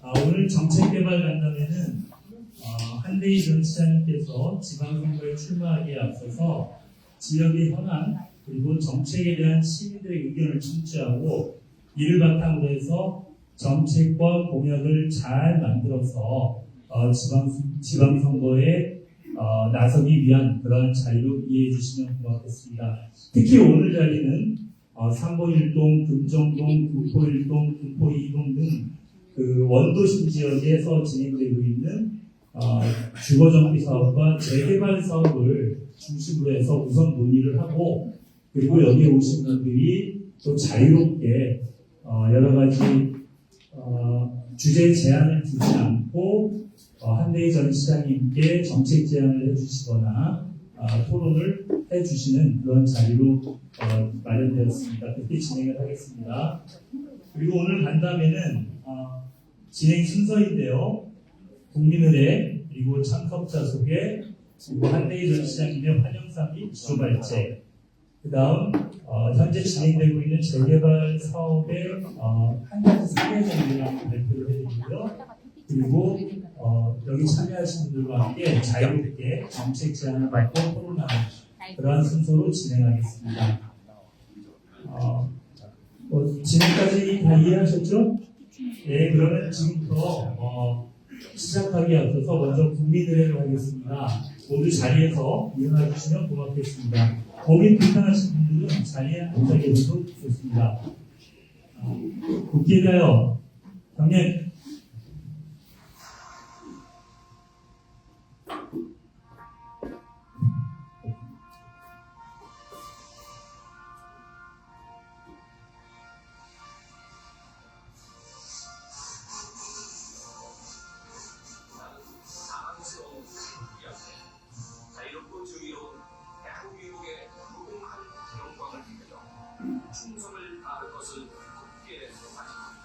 오늘 정책개발 간담회는 한대희 전 시장님께서 지방선거에 출마하기에 앞서서 지역의 현안 그리고 정책에 대한 시민들의 의견을 청취하고 이를 바탕으로 해서 정책과 공약을 잘 만들어서 지방선거에 나서기 위한 그런 자리로 이해해 주시면 고맙겠습니다. 특히 오늘 자리는 삼보일동, 금정동, 군포일동, 군포이동 등 그 원도심 지역에서 진행되고 있는 주거정비 사업과 재개발 사업을 중심으로 해서 우선 논의를 하고, 그리고 여기 오신 분들이 또 자유롭게 여러 가지 주제 제한을 두지 않고 한대희 전 시장님께 정책 제안을 해주시거나 토론을 해주시는 그런 자리로 마련되었습니다. 그렇게 진행을 하겠습니다. 그리고 오늘 간담회는 진행 순서인데요. 국민의례, 그리고 참석자 소개, 그리고 한대희 전 시장님의 환영사 및 주발제, 그 다음 현재 진행되고 있는 재개발 사업의 한 가지 사례 정도를 발표를 해드리고요. 그리고 여기 참여하신 분들과 함께 자유롭게 정책 제안을 받고 토론하는 그러한 순서로 진행하겠습니다. 진행까지 다 이해하셨죠? 네, 그러면 지금부터 시작하기에 앞서서 먼저 국민의례를 하겠습니다. 모두 자리에서 일어나 주시면 고맙겠습니다. 거기 불편하신 분들은 자리에 앉아 계셔도 좋습니다. 국기에 대하여 경례. 충성을 다할 것을 굳게 다짐합니다.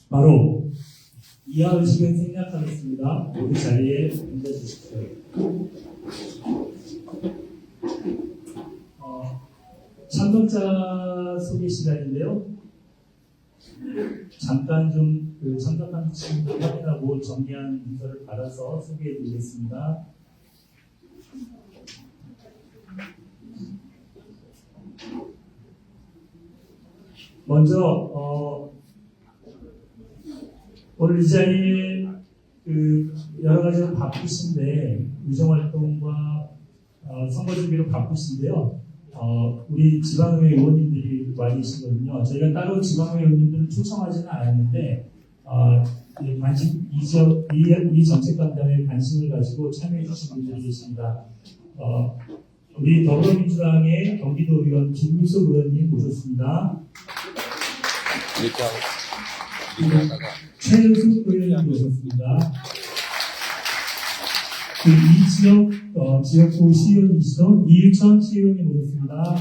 바로 이하 의식을 생략하겠습니다. 모두 자리에 앉아주십시오. 참석자 소개 시간인데요. 잠깐 좀 참석한 친구들 확인하고 정리한 문서를 받아서 소개해 드리겠습니다. 먼저 오늘 이 자리에 여러 가지로 바쁘신데 의정활동과 선거 준비로 바쁘신데요. 우리 지방의회 의원님들이 많이 계시거든요. 저희가 따로 지방의회 의원님들을 초청하지는 않았는데 관심 이 정책 간담회에 관심을 가지고 참여해 주신 분들이 계십니다. 우리 더불어민주당의 경기도 의원 김미숙 의원님 모셨습니다. 최윤숙 의원님 모셨습니다. 이 지역 지역구 시의원이시죠? 이유천 시의원님 모셨습니다.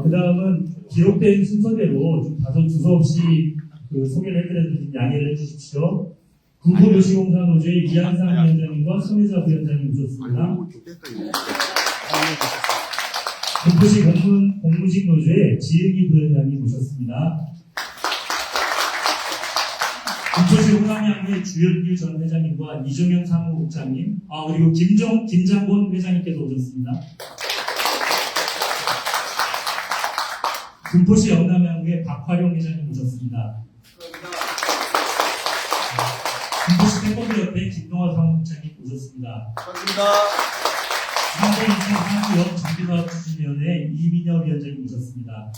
그 다음은 기록된 순서대로 좀 다소 두서없이 소개를 해드렸는데 양해를 해주십시오. 군포도시공사노조의 이한상 위원장님과 손혜자 부위원장님 모셨습니다. 군포시 공무직 노조의 지은희 부위원장님 모셨습니다. 군포시 홍남양의 주연길 전 회장님과 이종영 사무국장님, 그리고 김장곤 회장님께서 오셨습니다. 군포시 영남양의 박화룡 회장님 오셨습니다. 군포시 태권도협회 김동화 사무국장님 오셨습니다. 한국인생 정비사업추진위원회 이민여 위원장님 오셨습니다.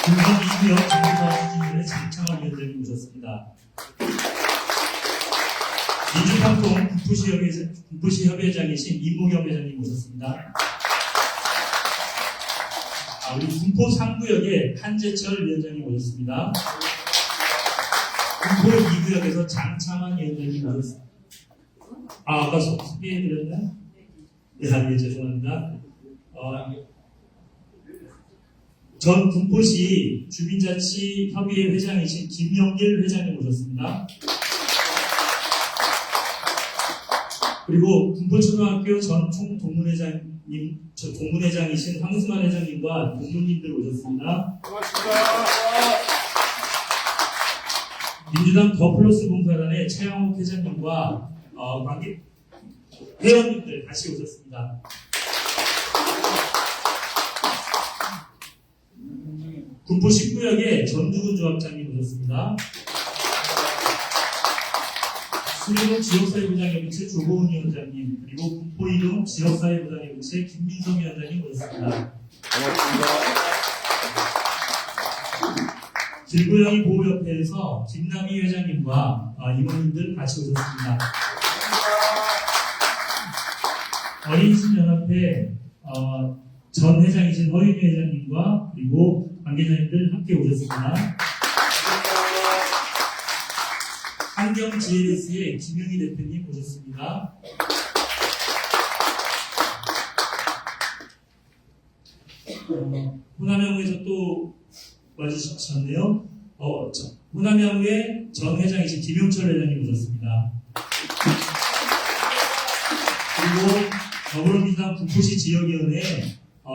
군성 2구역 정비사업추진위원회 장창환 위원장님 오셨습니다. 민주평통 군포시 협회장이신 이무경 회장님 오셨습니다. 우리 군포 3구역의 한재철 위원장님 오셨습니다. 군포 2구역에서 장창환 위원장님 오셨습니다. 아까 소개해드렸나요? 네, 죄송합니다. 전 군포시 주민자치협의회 회장이신 김영길 회장님 모셨습니다. 그리고 군포초등학교 전 동문회장이신 황승환 회장님과 동문님들 오셨습니다. 고맙습니다. 민주당 더플러스 봉사단의 최영욱 회장님과 관계 회원님들 다시 오셨습니다. 군포 19역의 전두근 조합장님 오셨습니다. 수리동 지역사회부장협의체 조고은 위원장님, 그리고 군포 2동 지역사회부장협의체 김민성 위원장님 오셨습니다. 고맙습니다. 길고양이 보호협회에서 김남희 회장님과 임원님들 같이 오셨습니다. 어린이집연합회 전 회장이신 허윤희 회장님과 그리고 관계자님들 함께 오셨습니다. 환경 GLS의 김용희 대표님 오셨습니다. 호남형에서 또 와주셨네요. 호남형의 전 회장이신 김용철 회장님 오셨습니다. 그리고 더불어민주당 군포시 지역위원회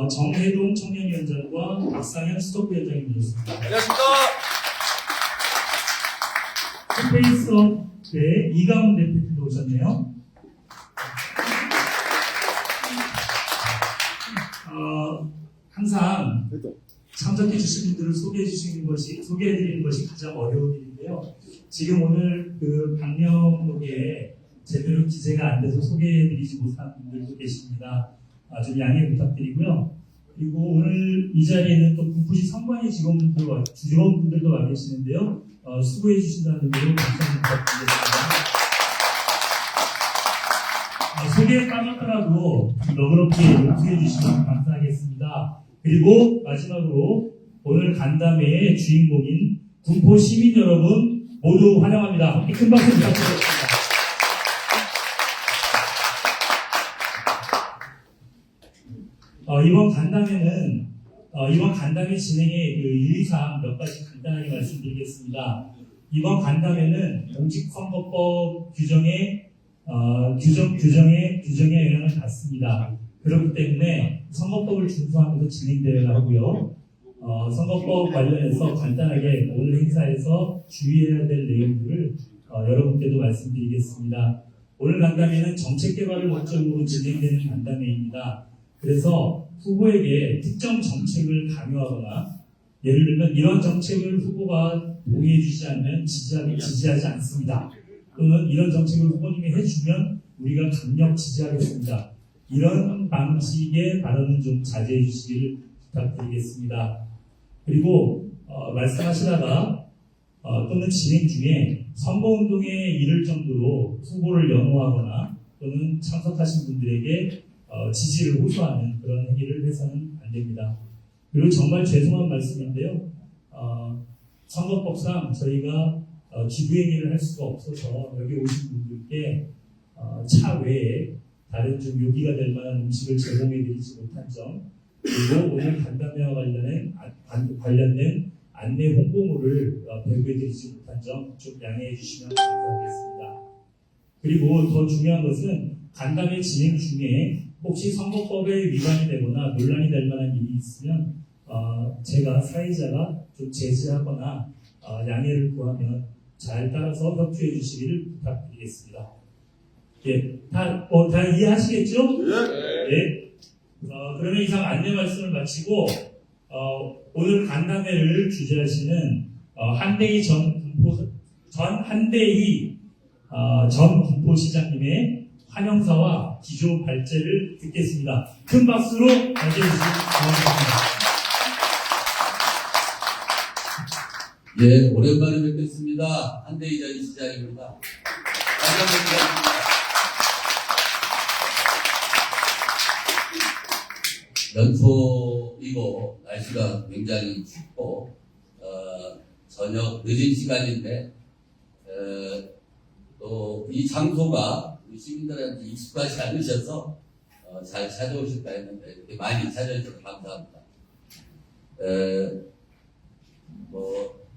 정혜동 청년위원장과 박상현 수석위원장님 오셨습니다. 안녕하십니까. 스페이스업의 이강훈 대표님도 오셨네요. 항상 참석해 주신 분들을 소개해드리는 것이 가장 어려운 일인데요. 지금 오늘 그 방명록에 제대로 기재가 안 돼서 소개해드리지 못한 분들도 계십니다. 좀 양해 부탁드리고요. 그리고 오늘 이 자리에는 또 군포시 선관위 직원분들도 와 계시는데요. 수고해 주신다는 의미로 감사 부탁드리겠습니다. 소개에 빠졌더라도 너그럽게 용서해 주시면 감사하겠습니다. 그리고 마지막으로 오늘 간담회의 주인공인 군포 시민 여러분 모두 환영합니다. 큰 박수 부탁드리겠습니다. 이번 간담회 진행의 유의사항 몇 가지 간단하게 말씀드리겠습니다. 이번 간담회는 공직선거법 규정에 영향을 받습니다. 그렇기 때문에 선거법을 준수하면서 진행되어야 하고요. 선거법 관련해서 간단하게 오늘 행사에서 주의해야 될 내용들을 여러분께도 말씀드리겠습니다. 오늘 간담회는 정책 개발을 목적으로 진행되는 간담회입니다. 그래서 후보에게 특정 정책을 강요하거나 예를 들면 이런 정책을 후보가 동의해 주지 않으면 지지하지 않습니다. 또는 이런 정책을 후보님이 해주면 우리가 강력 지지하겠습니다. 이런 방식의 발언은 좀 자제해 주시기를 부탁드리겠습니다. 그리고 말씀하시다가 또는 진행 중에 선거운동에 이를 정도로 후보를 연호하거나 또는 참석하신 분들에게 지지를 호소하는 그런 행위를 해서는 안 됩니다. 그리고 정말 죄송한 말씀인데요. 선거법상 저희가 기부행위를 할 수가 없어서 여기 오신 분들께 차 외에 다른 좀 요기가 될 만한 음식을 제공해드리지 못한 점, 그리고 오늘 간담회와 관련된 안내 홍보물을 배부해드리지 못한 점 좀 양해해 주시면 감사하겠습니다. 그리고 더 중요한 것은 간담회 진행 중에 혹시 선거법에 위반이 되거나 논란이 될 만한 일이 있으면 제가 사회자가 좀 제지하거나 양해를 구하면 잘 따라서 협조해 주시기를 부탁드리겠습니다. 예, 다 이해하시겠죠? 네. 그러면 이상 안내 말씀을 마치고 오늘 간담회를 주재하시는 한대희 전 군포시장님의 환영사와 기조 발제를 듣겠습니다. 큰 박수로 맞이해 주시기 바랍니다. 예, 오랜만에 뵙겠습니다. 한대희 전 시장입니다. 감사합니다. 연초이고 날씨가 굉장히 춥고 저녁 늦은 시간인데 또 이 장소가 우리 시민들한테 익숙하지 않으셔서 잘 찾아오실까 했는데 이렇게 많이 찾아주셔서 감사합니다.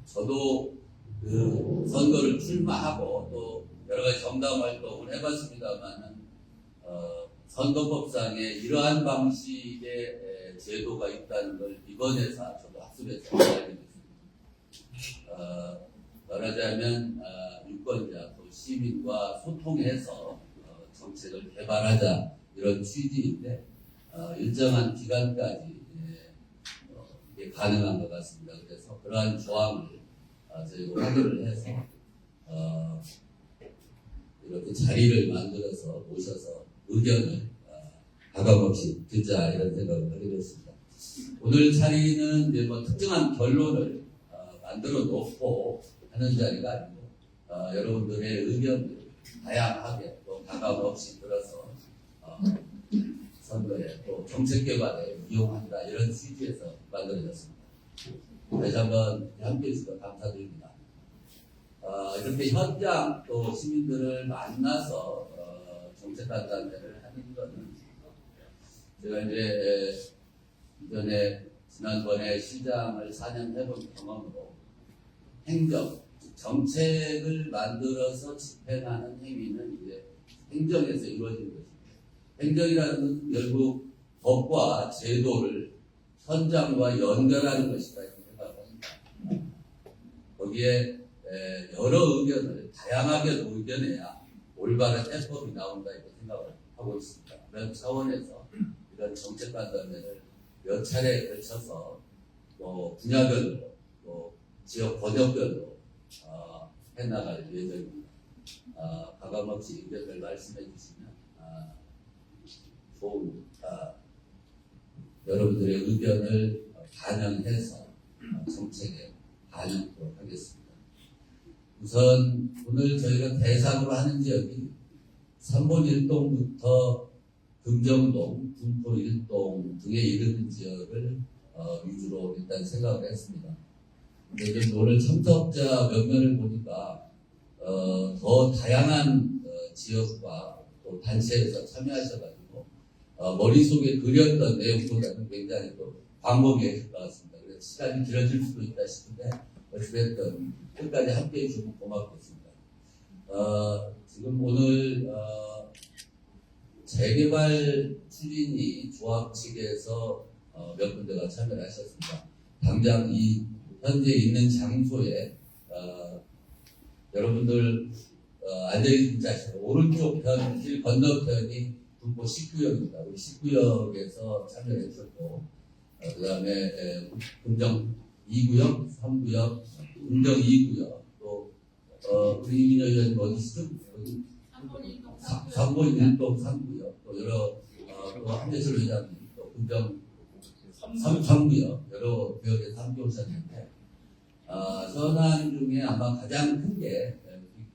저도 그 선거를 출마하고 또 여러 가지 정당 활동을 해봤습니다만은 선거법상에 이러한 방식의 제도가 있다는 걸 이번에서 저도 학습해서 알게 됐습니다. 말하자면 유권자 또 시민과 소통해서 정책을 개발하자 이런 취지인데 일정한 기간까지 이게 가능한 것 같습니다. 그래서 그러한 조항을 저희가 확인을 해서 이렇게 자리를 만들어서 모셔서 의견을 가감없이 듣자 이런 생각을 하게 됐습니다. 오늘 자리는 이제 뭐 특정한 결론을 만들어 놓고 하는 자리가 아니고 여러분들의 의견을 다양하게 또 가감없이 들어서 선거에 또 정책 개발에 이용한다 이런 취지에서 만들어졌습니다. 다시 한번 함께 해주셔서 감사드립니다. 이렇게 현장 또 시민들을 만나서 정책 간담회를 하는 것은 제가 이제 이전에 지난번에 시장을 4년 해본 경험으로 행정, 정책을 만들어서 집행하는 행위는 이제 행정에서 이루어진 것입니다. 행정이라는 것은 결국 법과 제도를 현장과 연결하는 것이다 이렇게 생각합니다. 거기에 여러 의견을 다양하게 의견해야 올바른 해법이 나온다 이렇게 생각을 하고 있습니다. 그런 차원에서 이런 정책 간담회를 몇 차례에 걸쳐서 또 분야별로 또 지역 번역별로 해나갈 예정입니다. 가감없이 의견을 말씀해 주시면 좋은 여러분들의 의견을 반영해서 정책에 반영하도록 하겠습니다. 우선 오늘 저희가 대상으로 하는 지역이 3본 1동부터 금정동, 군포 1동 등에 이르는 지역을 위주로 일단 생각을 했습니다. 근데 오늘 참석자 몇 면을 보니까 더 다양한 지역과 또 단체에서 참여하셔가지고 머릿속에 그렸던 내용보다는 굉장히 또 광범위해질 것 같습니다. 그래서 시간이 길어질 수도 있다 싶은데 어찌됐든 끝까지 함께해 주시면 고맙겠습니다. 지금 오늘 재개발 추진이 조합 측에서 몇 군데가 참여를 하셨습니다. 당장 이 현재 있는 장소에 여러분들 알려진 자신 오른쪽 편, 길 건너편이 군포 19역입니다. 우리 19역에서 참여를 했었고 그 다음에 금정 2구역, 3구역, 금정 2구역 또 우리 이민여 의원님 어디시죠? 3번 1동 3구역 또 여러 또 한대철 회장님 또 금정 3구역 여러 구역에서 함께 오셨는데 현안 중에 아마 가장 큰 게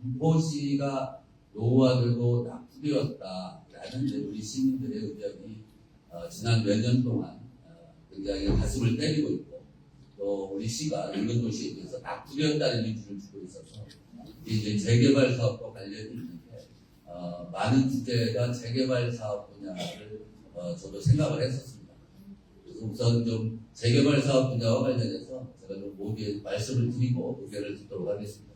군포시가 노후화되고 낙후되었다라는 우리 시민들의 의견이 지난 몇 년 동안 굉장히 가슴을 때리고 있고 또 우리 시가 인근 도시에 대해서 낙후되었다는 이유를 주고 있어서 이제 재개발 사업과 관련이 있는데 많은 주제가 재개발 사업 분야를 저도 생각을 했었습니다. 그래서 우선 좀 재개발 사업 분야와 관련해서 제가 좀 모두에 말씀을 드리고 의견을 듣도록 하겠습니다.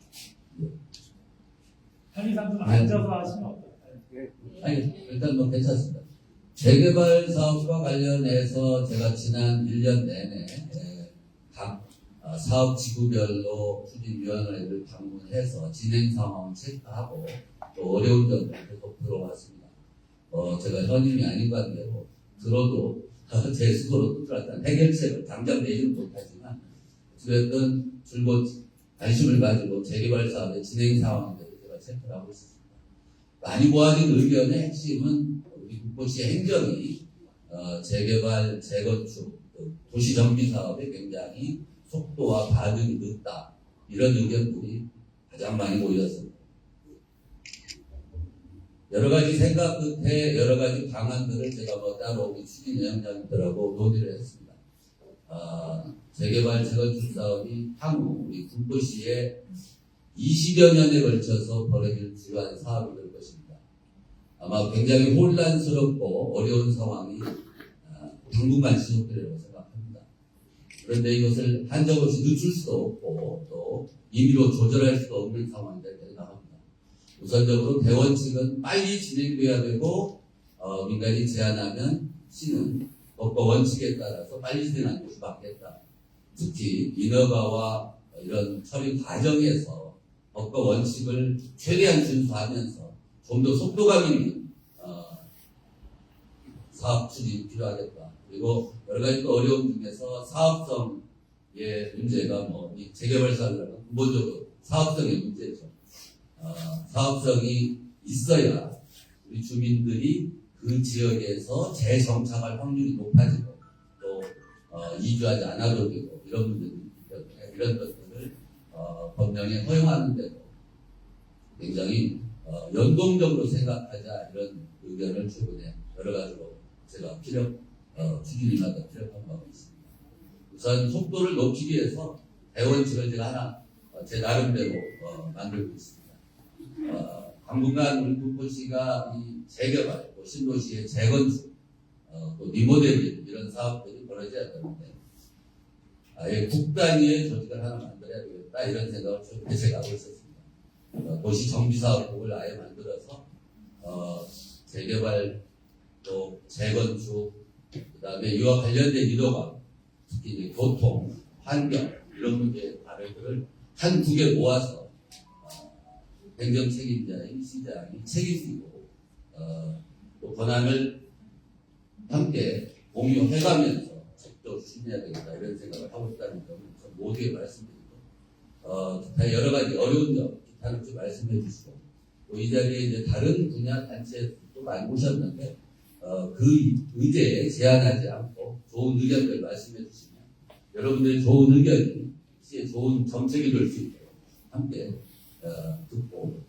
한의상 좀 앉아서 하시면 어떨까요? 아니, 일단 뭐 괜찮습니다. 재개발 사업과 관련해서 제가 지난 1년 내내 각 사업 지구별로 추진위원회를 방문해서 진행 상황을 체크하고 또 어려운 점을 계속 들어왔습니다. 제가 현임이 아닌 관계로 들어도 제 스스로 일단 해결책을 당장 내지는 못하지만 어쨌든 줄곧 관심을 가지고 재개발 사업의 진행 상황에 대해서 제가 체크를 하고 있습니다. 많이 모아진 의견의 핵심은 우리 군포시의 행정이 재개발, 재건축, 도시 정비 사업에 굉장히 속도와 반응이 늦다. 이런 의견들이 가장 많이 모였습니다. 여러 가지 생각 끝에 여러 가지 방안들을 제가 뭐 따로 우리 추진위원장님들하고 논의를 했습니다. 재개발, 재건축 사업이 향후 우리 군포시에 20여 년에 걸쳐서 벌어질 주요한 사업이 될 것입니다. 아마 굉장히 혼란스럽고 어려운 상황이 당분간 지속되리라고 생각합니다. 그런데 이것을 한정없이 늦출 수도 없고 또 임의로 조절할 수도 없는 상황이라고 생각합니다. 우선적으로 대원칙은 빨리 진행돼야 되고 민간이 제안하면 시는 법과 원칙에 따라서 빨리 진행하는 것이 맞겠다. 특히 인허가와 이런 처리 과정에서 법과 원칙을 최대한 준수하면서 좀 더 속도감 있는 사업 추진이 필요하겠다. 그리고 여러 가지 또 어려움 중에서 사업성의 문제가 이 재개발 사업이라는 근본적으로 사업성의 문제죠. 사업성이 있어야 우리 주민들이 그 지역에서 재정착할 확률이 높아지고 또 이주하지 않아도 되고 이런 문제들이 있기 때문에 이런 것들을 법령에 허용하는 데도 굉장히 연동적으로 생각하자 이런 의견을 최근에 여러 가지로 제가 추진위마다 필요한 바가 있습니다. 우선 속도를 높이기 위해서 대원칙을 제가 하나 제 나름대로 만들고 있습니다. 당분간 우리 군포시가 이 재개발, 신도시의 재건축, 또 리모델링 이런 사업들이 벌어져야 되는데 아예 국단위의 조직을 하나 만들어야 되겠다 이런 생각을 최근에 제가 하고 있었습니다. 도시 정비사업국을 아예 만들어서 재개발 또 재건축 그다음에 이와 관련된 인허가 특히 이제 교통, 환경 이런 문제의 발언들을 한 두 개 모아서 행정 책임자인 시장이 책임지고 또 권한을 함께 공유해가면서 적극적으로 추진해야 되겠다 이런 생각을 하고 있다는 점을 모두에 말씀드리고 기타 여러 가지 어려운 점 기타는 좀 말씀해 주시고 또 이 자리에 이제 다른 분야 단체도 많이 오셨는데 그 의제에 제한하지 않고 좋은 의견들 말씀해 주시면 여러분들의 좋은 의견이 시의 좋은 정책이 될 수 있도록 함께 듣고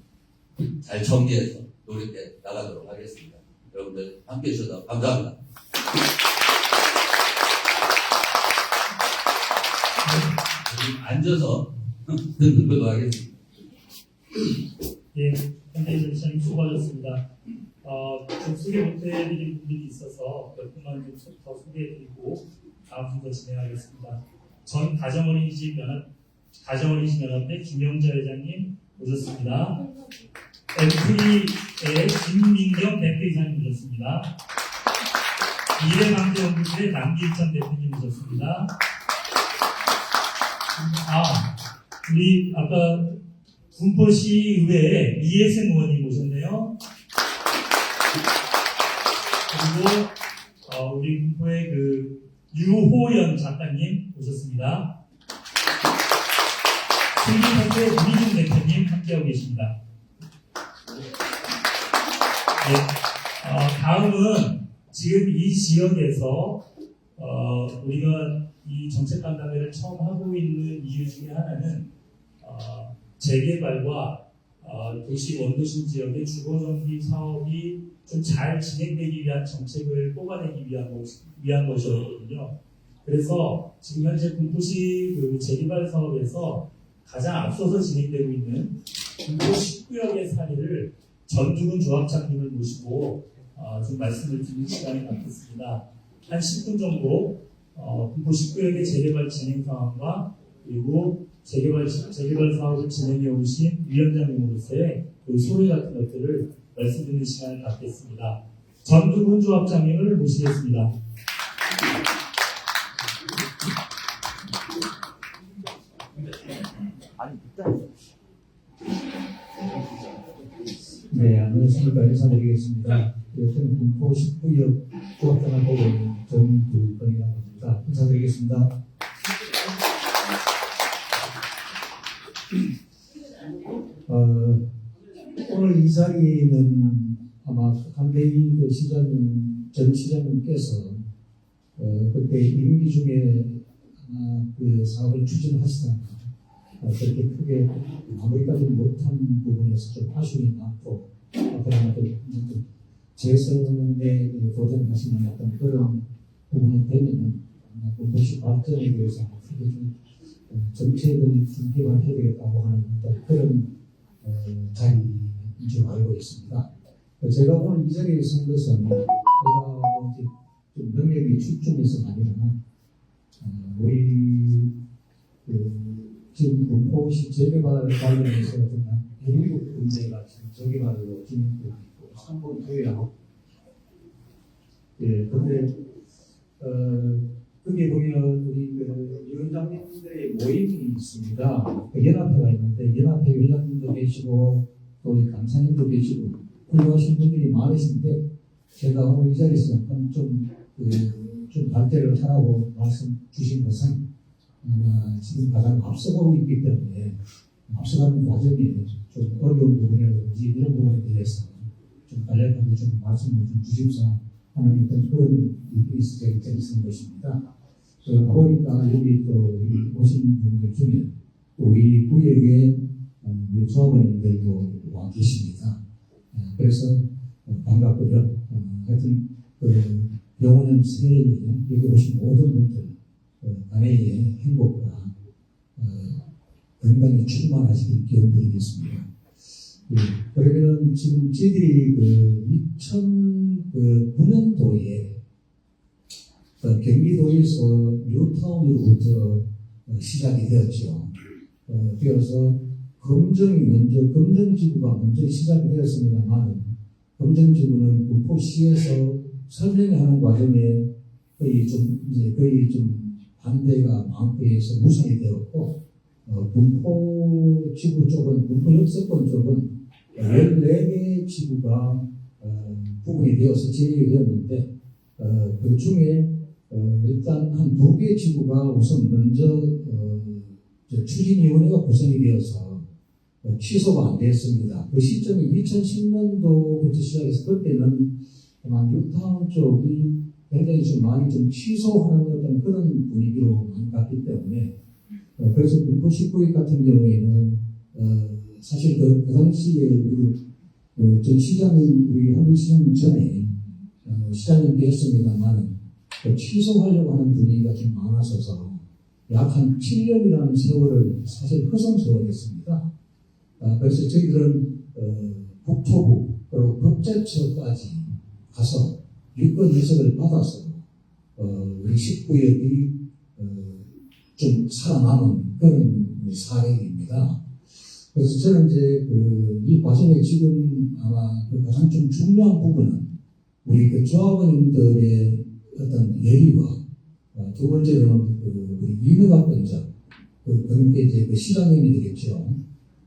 잘 정리해서 노력해 나가도록 하겠습니다. 여러분들 함께 해주셔서 감사합니다. 앉아서 듣도록 하겠습니다. 예, 현대인 시장님 수고하셨습니다. 좀 소개 못해드린 분들이 있어서 몇 분만 좀 더 소개해드리고 다음 순서 진행하겠습니다. 전 가정어린이집 연합회 김영자 회장님 모셨습니다. 엠프리의 김민경 대표이사님 모셨습니다. 미래망대연구소의 남길전 대표님 모셨습니다. 우리 아까 군포시 의회에 이혜승 의원님 모셨네요. 그리고 우리 군포의 유호연 작가님 모셨습니다. 승리협회 문희중 대표님 함께하고 계십니다. 네, 다음은 지금 이 지역에서 우리가 이 정책간담회를 처음 하고 있는 이유 중에 하나는 재개발과 도시 원도심 지역의 주거정비 사업이 좀 잘 진행되기 위한 정책을 뽑아내기 위한 것이었거든요. 그래서 지금 현재 군포시 재개발 사업에서 가장 앞서서 진행되고 있는 군포 19역의 사례를 전주군 조합장님을 모시고 좀 말씀을 드리는 시간을 갖겠습니다. 한 10분 정도 군포 19역의 재개발 진행 상황과 그리고 재개발 사업을 진행해 오신 위원장님으로서의 소회 같은 것들을 말씀드리는 시간을 갖겠습니다. 전주군 조합장님을 모시겠습니다. 네, 안녕하십니까. 인사드리겠습니다. 저는 군포 19역 조합장을 보고 있는 정두건이라고 합니다. 인사드리겠습니다. 오늘 이 자리는 아마 한대희 전 시장님께서 그때 임기 중에 아마 그 사업을 추진하시다가 그렇게 크게 마무리까지 못한 부분에서 좀 아쉬움이 많고 그러나 또 재선에 도전하시는 어떤 그런 부분이 되면은 군포시 발전에 대해서 크게 좀 정책을 좀 개발해야 되겠다고 하는 그런 자리인 줄 알고 있습니다. 제가 오늘 이 자리에 선 것은 제가 좀 능력이 출중해서가 아니라 우리 지금 군포시 재개발 관련해서 정말 대륙 문제가 지금 재개발로 진행되고 있고 3번 후회하고 근데 거기에 보면 우리 위원장님들의 모임이 있습니다. 연합회가 있는데 연합회 위원님도 계시고 또 강사님도 계시고 훌륭하신 분들이 많으신데 제가 오늘 이 자리에서 좀 발제를 하라고 말씀 주신 것은 지금 가장 앞서가고 있기 때문에 앞서가는 과정이 좀 어려운 부분이라든지 이런 부분에 대해서 좀 간략하게 좀 말씀을 좀 주십사 하는 그런 의미에서 제가 자리 쓴 것입니다. 보니까 여기 또 오신 분들 중에 우리 구역에 우리 조합원님들도 와 계십니다. 그래서 반갑고요. 하여튼 영원한 새해에 여기 오신 모든 분들 간해의 행복과 건강에 충만하시길 기원드리겠습니다. 그러면 지금 저희들이 2009년도에 경기도에서 뉴타운으로부터 시작이 되었죠. 되어서 검정지구가 먼저 시작이 되었습니다만 검정지구는 군포시에서 설명하는 과정에 거의 좀 반대가 많고 해서 무산이 되었고 군포지구 쪽은 군포 역세권 쪽은 14개 지구가 부분이 되어서 진행이 되었는데 그 중에 일단 한 2개 지구가 우선 먼저 추진위원회가 구성이 되어서 취소가 안 됐습니다. 그 시점이 2010년도부터 시작해서 그때는 아마 뉴타운 쪽이 굉장히 좀 많이 좀 취소하는 어떤 그런 분위기로 많이 갔기 때문에 그래서 군포 19기 같은 경우에는 사실 그 당시에 전 시장님 우리 한국 시장님 전에 시장님 되었습니다만 취소하려고 하는 분위기가 좀 많았어서 약 한 7년이라는 세월을 사실 허송세월했습니다. 그래서 저희들은 국토부 그리고 법제처까지 가서 유권 해석을 받아서 우리 19역이 좀 살아남은 그런 사례입니다. 그래서 저는 이제 이 과정에 지금 아마 가장 좀 중요한 부분은 우리 조합원님들의 어떤 예의와 두 번째로는 우리 윤여갑권자 그러니까 이제 시장님이 되겠죠.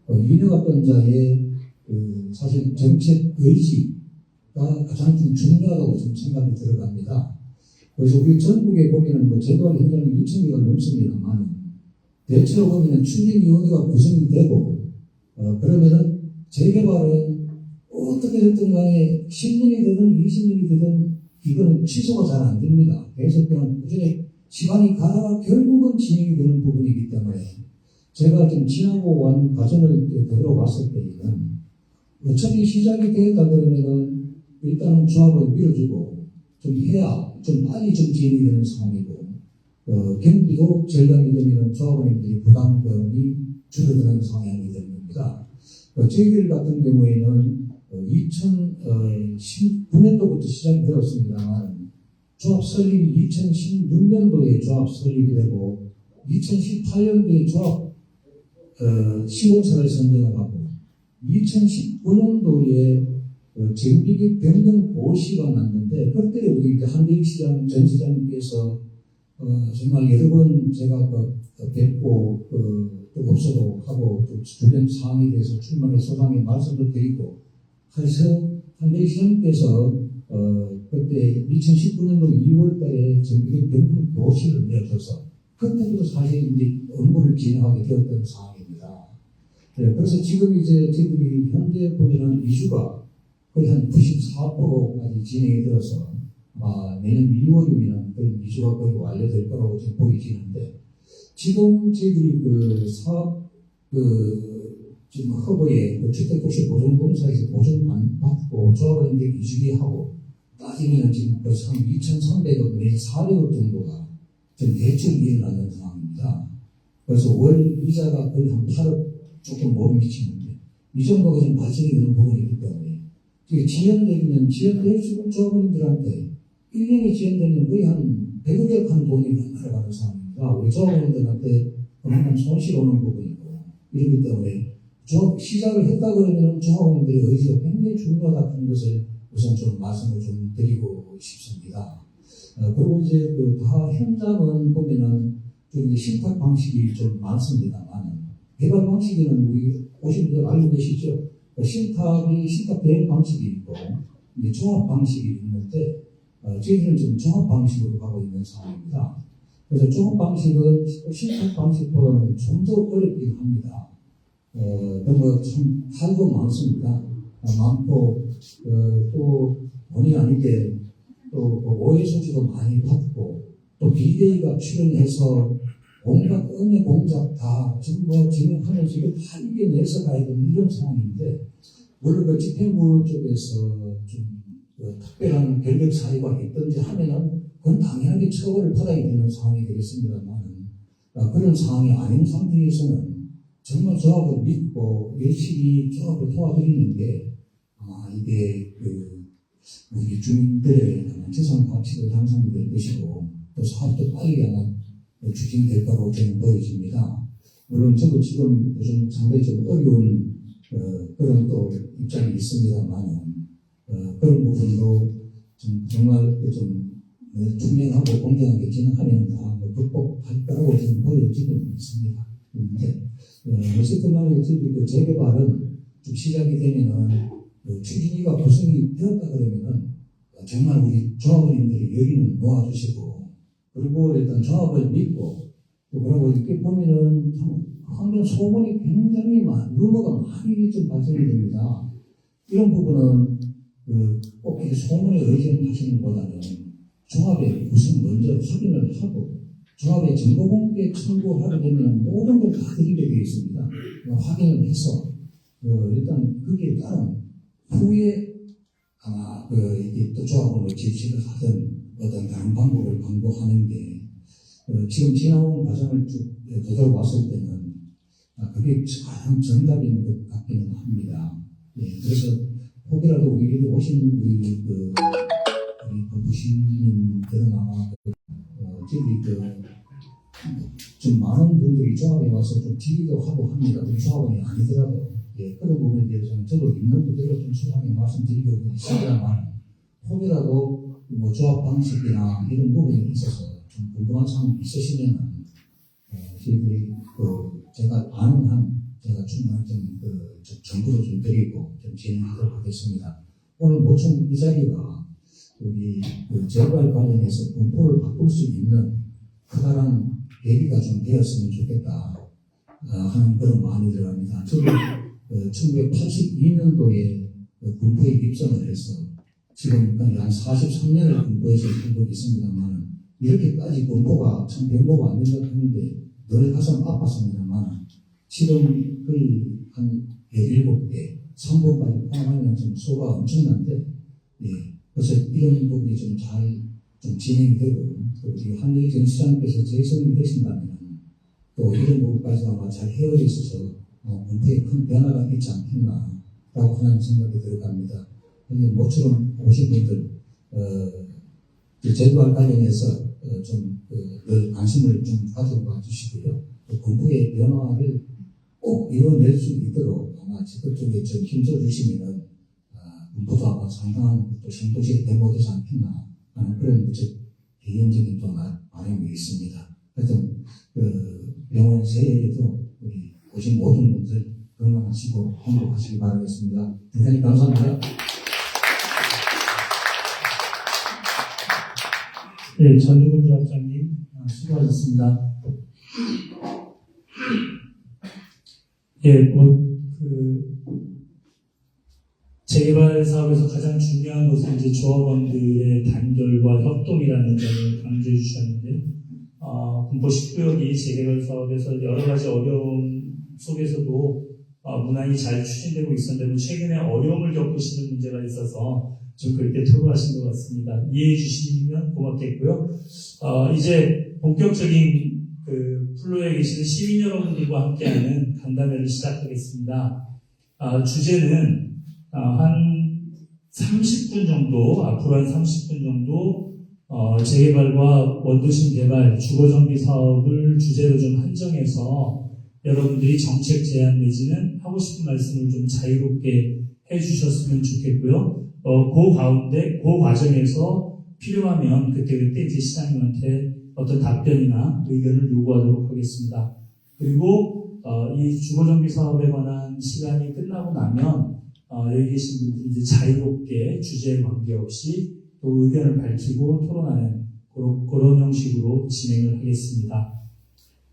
윤여갑권자의 사실 정책 의지가 가장 좀 중요하다고 좀 생각이 들어갑니다. 그래서 우리 전국에 보면은 재개발 현장이 2,000개가 넘습니다만 대체로 보면은 추진위원회가 구성이 되고 그러면은 재개발은 어떻게 됐든 간에 10년이 되든 20년이 되든 이거는 취소가 잘 안 됩니다. 그래서 그냥 그전에 시간이 가다가 결국은 진행이 되는 부분이기 때문에 제가 지금 지나고 온 과정을 되돌아봤을 때에는 어차피 시작이 되었다 그러면은 일단은 조합을 밀어주고 좀 해야 좀 빨리 좀 진행이 되는 상황이고 경기도 절감이 되면 조합원님들이 부담금이 줄어드는 상황이 되는 겁니다. 저희들 같은 경우에는 2019년도부터 시작이 되었습니다만 조합 설립이 2016년도에 조합 설립이 되고 2018년도에 조합 시공사를 선정을 하고 2019년도에 정비기 변경 고시가 났는데 그때 우리 한대익 시장 전 시장님께서 정말 여러 번 제가 뵙고 업소도 하고 또 주변 상황에 대해서 출마의 소상에 말씀을 드리고 그래서 한대익 시장님께서 그때 2019년도 2월달에 정비기 변경 고시를 내줘서 그때부터 사실 이제 업무를 진행하게 되었던 상황입니다. 네, 그래서 지금 이제 저희들이 현재 보면은 이주가 거의 한 94%까지 진행이 되어서 내년 2월이면 거의 이주가 거의 완료될 거라고 지금 보이지는데 지금 저희들이 사업 지금 허브에 주택도시 보존공사에서 보존받고 조합원들이 이주기하고 따지면 지금 벌써 한 2,300억 내지 400억 정도가 지금 대출이 일어나는 상황입니다. 그래서 월 이자가 거의 한 8억 조금 못 미치는데 이 정도가 지금 발생이 되는 부분이기 때문에 지연되면 지연될 수 있는 조합원들한테 1년이 지연되면 거의 한 배급액하는 돈이 날아가는 상황입니다. 우리 조합원들한테 그만큼 손실 오는 부분이고 이러기 때문에 시작을 했다 그러면 조합원들의 의지가 굉장히 중요하다는 것을 우선 좀 말씀을 좀 드리고 싶습니다. 그리고 이제 다 현장은 보면은 좀 이제 신탁 방식이 좀 많습니다만 개발 방식에는 우리 오신 분들 알고 계시죠? 신탁 대행 방식이 있고 이제 종합 방식이 있는데 저희들은 지금 종합 방식으로 가고 있는 상황입니다. 그래서 종합 방식은 신탁 방식보다는 좀 더 어렵긴 합니다. 너무 참 할도 많습니다. 많고 또 본의 아니게 또 오해 소지도 많이 받고 또 비대위가 출연해서 온갖 은혜 공작 다 전부 진행하면서 이거 다 이겨내서 가야 되는 이런 상황인데 물론 집행부 쪽에서 좀 특별한 권력 사유가 있든지 하면은 그건 당연하게 처벌을 받아야 되는 상황이 되겠습니다만 그런 상황이 아닌 상태에서는 정말 조합을 믿고 열심히 조합을 도와드리는 게 이게 우리 주민들의 재산 가치도 향상이 될 것이고 또 사업도 빨리 아마 추진될 거라고 저는 보여집니다. 물론 저도 지금 요즘 상당히 좀 어려운 그런 또 입장이 있습니다만 그런 부분도 좀 정말 좀 투명하고 공정하게 진행하면 다 극복할 거라고 저는 보여지고 있습니다. 그런데 어쨌든 간에 재개발은 좀 시작이 되면은 추진위가 구성이 되었다 그러면은 정말 우리 조합원님들이 여기는 모아주시고 그리고 일단 조합을 믿고 또 그러고 이렇게 보면은 한번 소문이 굉장히 루머가 많이 좀 발생이 됩니다. 이런 부분은 꼭 이렇게 소문에 의존하시는 것보다는 조합에 우선 먼저 확인을 하고 조합에 정보공개 청구하게 되면 모든 걸 다 드리게 되어 있습니다. 확인을 해서 일단 거기에 따른 후에 아마 이게 또 조합으로 제시를 하든 어떤 다른 방법을 강구하는 게 지금 지나온 과정을 쭉 되돌아봤을 때는 그게 가장 정답인 것 같기는 합니다. 예, 그래서 혹이라도 우리 오신 우리 부시민들은 아마 좀 많은 분들이 조합에 와서 좀 지기도 하고 합니다. 우리 조합원이 아니더라도 그런 부분에 대해서는 저도 있는 그대로 좀 소상히 말씀드리고 있습니다만 혹이라도 뭐 조합 방식이나 이런 부분에 있어서 좀 궁금한 사항이 있으시면은 저희들이 제가 아는 한 제가 충분한 정보를 좀 드리고 좀 진행하도록 하겠습니다. 오늘 모처럼 이 자리가 우리 재발 관련해서 공포를 바꿀 수 있는 커다란 계기가 좀 되었으면 좋겠다 하는 그런 마음이 들어갑니다. 저도 1982년도에 군포에 입성을 해서 지금 한 43년을 군포에서 살고 있습니다만 이렇게까지 군포가 참 변모가 안 된다고 하는데 늘 가슴 아팠습니다만 지금 거의 한 17개 3번까지 포함하면 좀 수가 엄청난데 그래서 이런 부분이 좀 잘 좀 진행이 되고 또 우리 한일 전 시장께서 재선이 되신다면 또 이런 부분까지 아마 잘 헤어져 있어서 군포에 큰 변화가 있지 않겠나라고 하는 생각이 들어갑니다. 모처럼 오신 분들 제도와 관련해서 좀 늘 관심을 좀 가져봐 주시고요. 군포의 변화를 꼭 이뤄낼 수 있도록 아마 적극적으로 좀 힘써 주시면은 군포도 아마 상당한 또 신도시에 대모되지 않겠나 하는 그런 개인적인 또 바람이 있습니다. 하여튼 병원 새해에도 우리 오신 모든 분들 건강하시고 행복하시기 바라겠습니다. 대단히 감사합니다. 네, 전두근 조합장님 수고하셨습니다. 예, 재개발 사업에서 가장 중요한 것은 이제 조합원들의 단결과 협동이라는 점을 강조해 주셨는데, 군포 19역이 재개발 사업에서 여러 가지 어려움 속에서도 무난히 잘 추진되고 있었는데 최근에 어려움을 겪으시는 문제가 있어서 좀 그렇게 토로하신 것 같습니다. 이해해 주시면 고맙겠고요. 이제 본격적인 플로에 계시는 시민 여러분들과 함께하는 간담회를 시작하겠습니다. 주제는 한 30분 정도, 앞으로 한 30분 정도 재개발과 원도심 개발, 주거정비 사업을 주제로 좀 한정해서 여러분들이 정책 제안 내지는 하고 싶은 말씀을 좀 자유롭게 해주셨으면 좋겠고요. 그 과정에서 필요하면 그때그때 이제 시장님한테 어떤 답변이나 의견을 요구하도록 하겠습니다. 그리고 이 주거정비 사업에 관한 시간이 끝나고 나면 여기 계신 분들이 이제 자유롭게 주제에 관계없이 또 의견을 밝히고 토론하는 그런 형식으로 진행을 하겠습니다.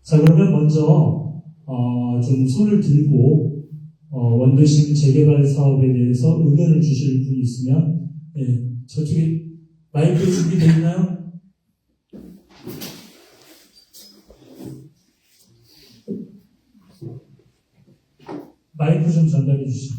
자, 그러면 먼저 좀 손을 들고 원도심 재개발 사업에 대해서 의견을 주실 분이 있으면 저쪽에 마이크 준비되어 있나요? 마이크 좀 전달해 주시죠.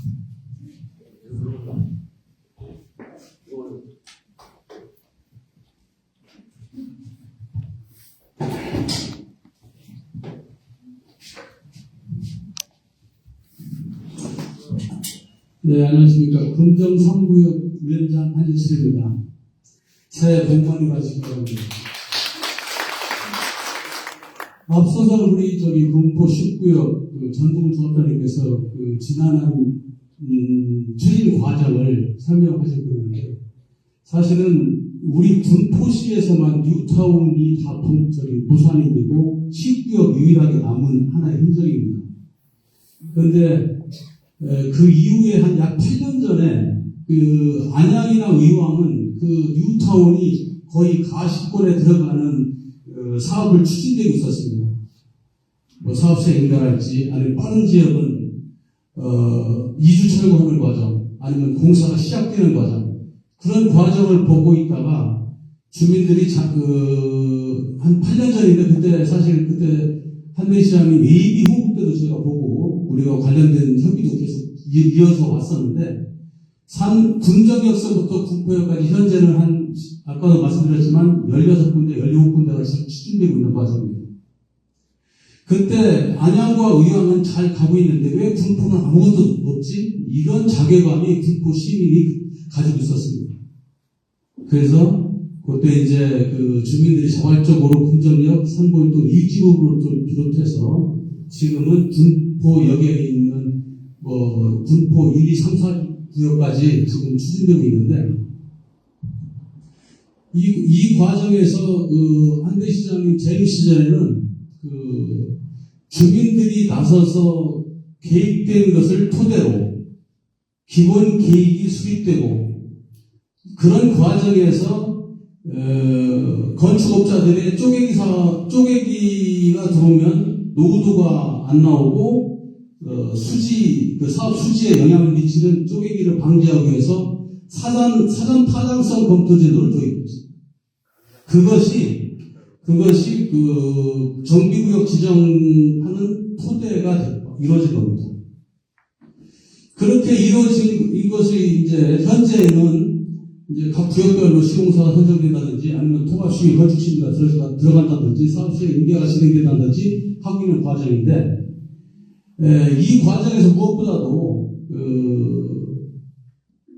네, 안녕하십니까. 금정 3구역 위원장 한진실입니다. 새해 복 많이 받으시기 바랍니다. 앞서서 우리 군포 10구역 전동 조합장님께서 지난한 추진 과정을 설명하시고 있는데, 사실은 우리 군포시에서만 뉴타운이 다 무산인이고 10구역 유일하게 남은 하나의 흔적입니다. 그런데 그 이후에 한 약 8년 전에 안양이나 의왕은 뉴타운이 거의 가시권에 들어가는 사업을 추진되고 있었습니다. 사업체 연결할지 아니면 빠른 지역은 이주 철거하는 과정 아니면 공사가 시작되는 과정, 그런 과정을 보고 있다가 주민들이 한 8년 전인데 그때 사실 한대 시장이 예비 후보 때도 제가 보고 우리가 관련된 협의도 계속 이어서 왔었는데, 군정역서부터 군포역까지 현재는 아까도 말씀드렸지만 16군데, 17군데가 지금 추진되고 있는 과정입니다. 그때 안양과 의왕은 잘 가고 있는데 왜 군포는 아무것도 없지? 이런 자괴감이 군포 시민이 가지고 있었습니다. 그래서 그때 이제 주민들이 자발적으로 군정역, 산보일동 1지구를 비롯해서 지금은 군포역에 있는 군포 1, 2, 3, 4구역까지 지금 추진되고 있는데, 이 과정에서 한대 시장님 재임 시절에는 주민들이 나서서 계획된 것을 토대로 기본 계획이 수립되고, 그런 과정에서 건축업자들의 쪼개기가 들어오면 노후도가 안 나오고 사업 수지에 영향을 미치는 쪼개기를 방지하기 위해서 사전 타당성 검토 제도를 도입했죠. 그것이 정비구역 지정하는 토대가 이루어진 겁니다. 그렇게 이루어진 이것이 이제 현재는 이제 각 구역별로 시공사가 선정된다든지 아니면 통합시민 건축시민가 들어간다든지 사업시의 인계가 진행된다든지 하고 있는 과정인데, 이 과정에서 무엇보다도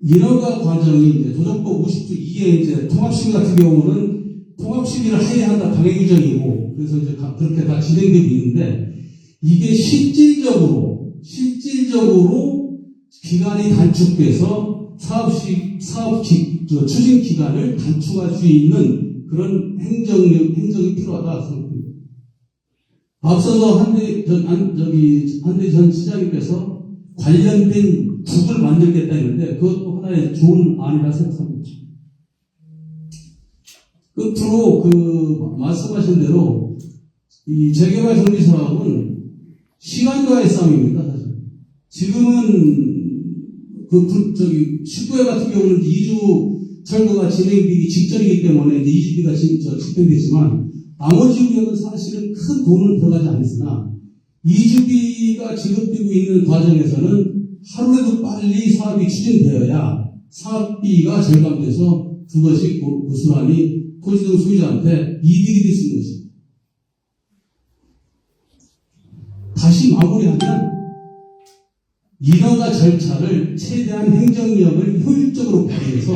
인허가 과정이 이제 도정법 50조 2에 이제 통합시민 같은 경우는 통합시민을 해야 한다 방해 규정이고, 그래서 이제 그렇게 다 진행되고 있는데, 이게 실질적으로 기간이 단축돼서 추진 기간을 단축할 수 있는 그런 행정이 필요하다 생각합니다. 앞서서 한대 전 시장님께서 관련된 국을 만들겠다 했는데, 그것도 하나의 좋은 안이라 생각합니다. 끝으로 말씀하신 대로 이 재개발 정비 사업은 시간과의 싸움입니다. 사실 지금은 19회 같은 경우는 2주 철거가 진행되기 직전이기 때문에 이제 2주비가 집행되지만, 나머지 구역은 사실은 큰 돈은 들어가지 않으나 2주비가 지급되고 있는 과정에서는 하루라도 빨리 사업이 추진되어야 사업비가 절감돼서 그것이 고스란히 토지등 소유자한테 이득이 될 수 있는 것입니다. 다시 마무리하면, 인허가 절차를 최대한 행정력을 효율적으로 발휘해서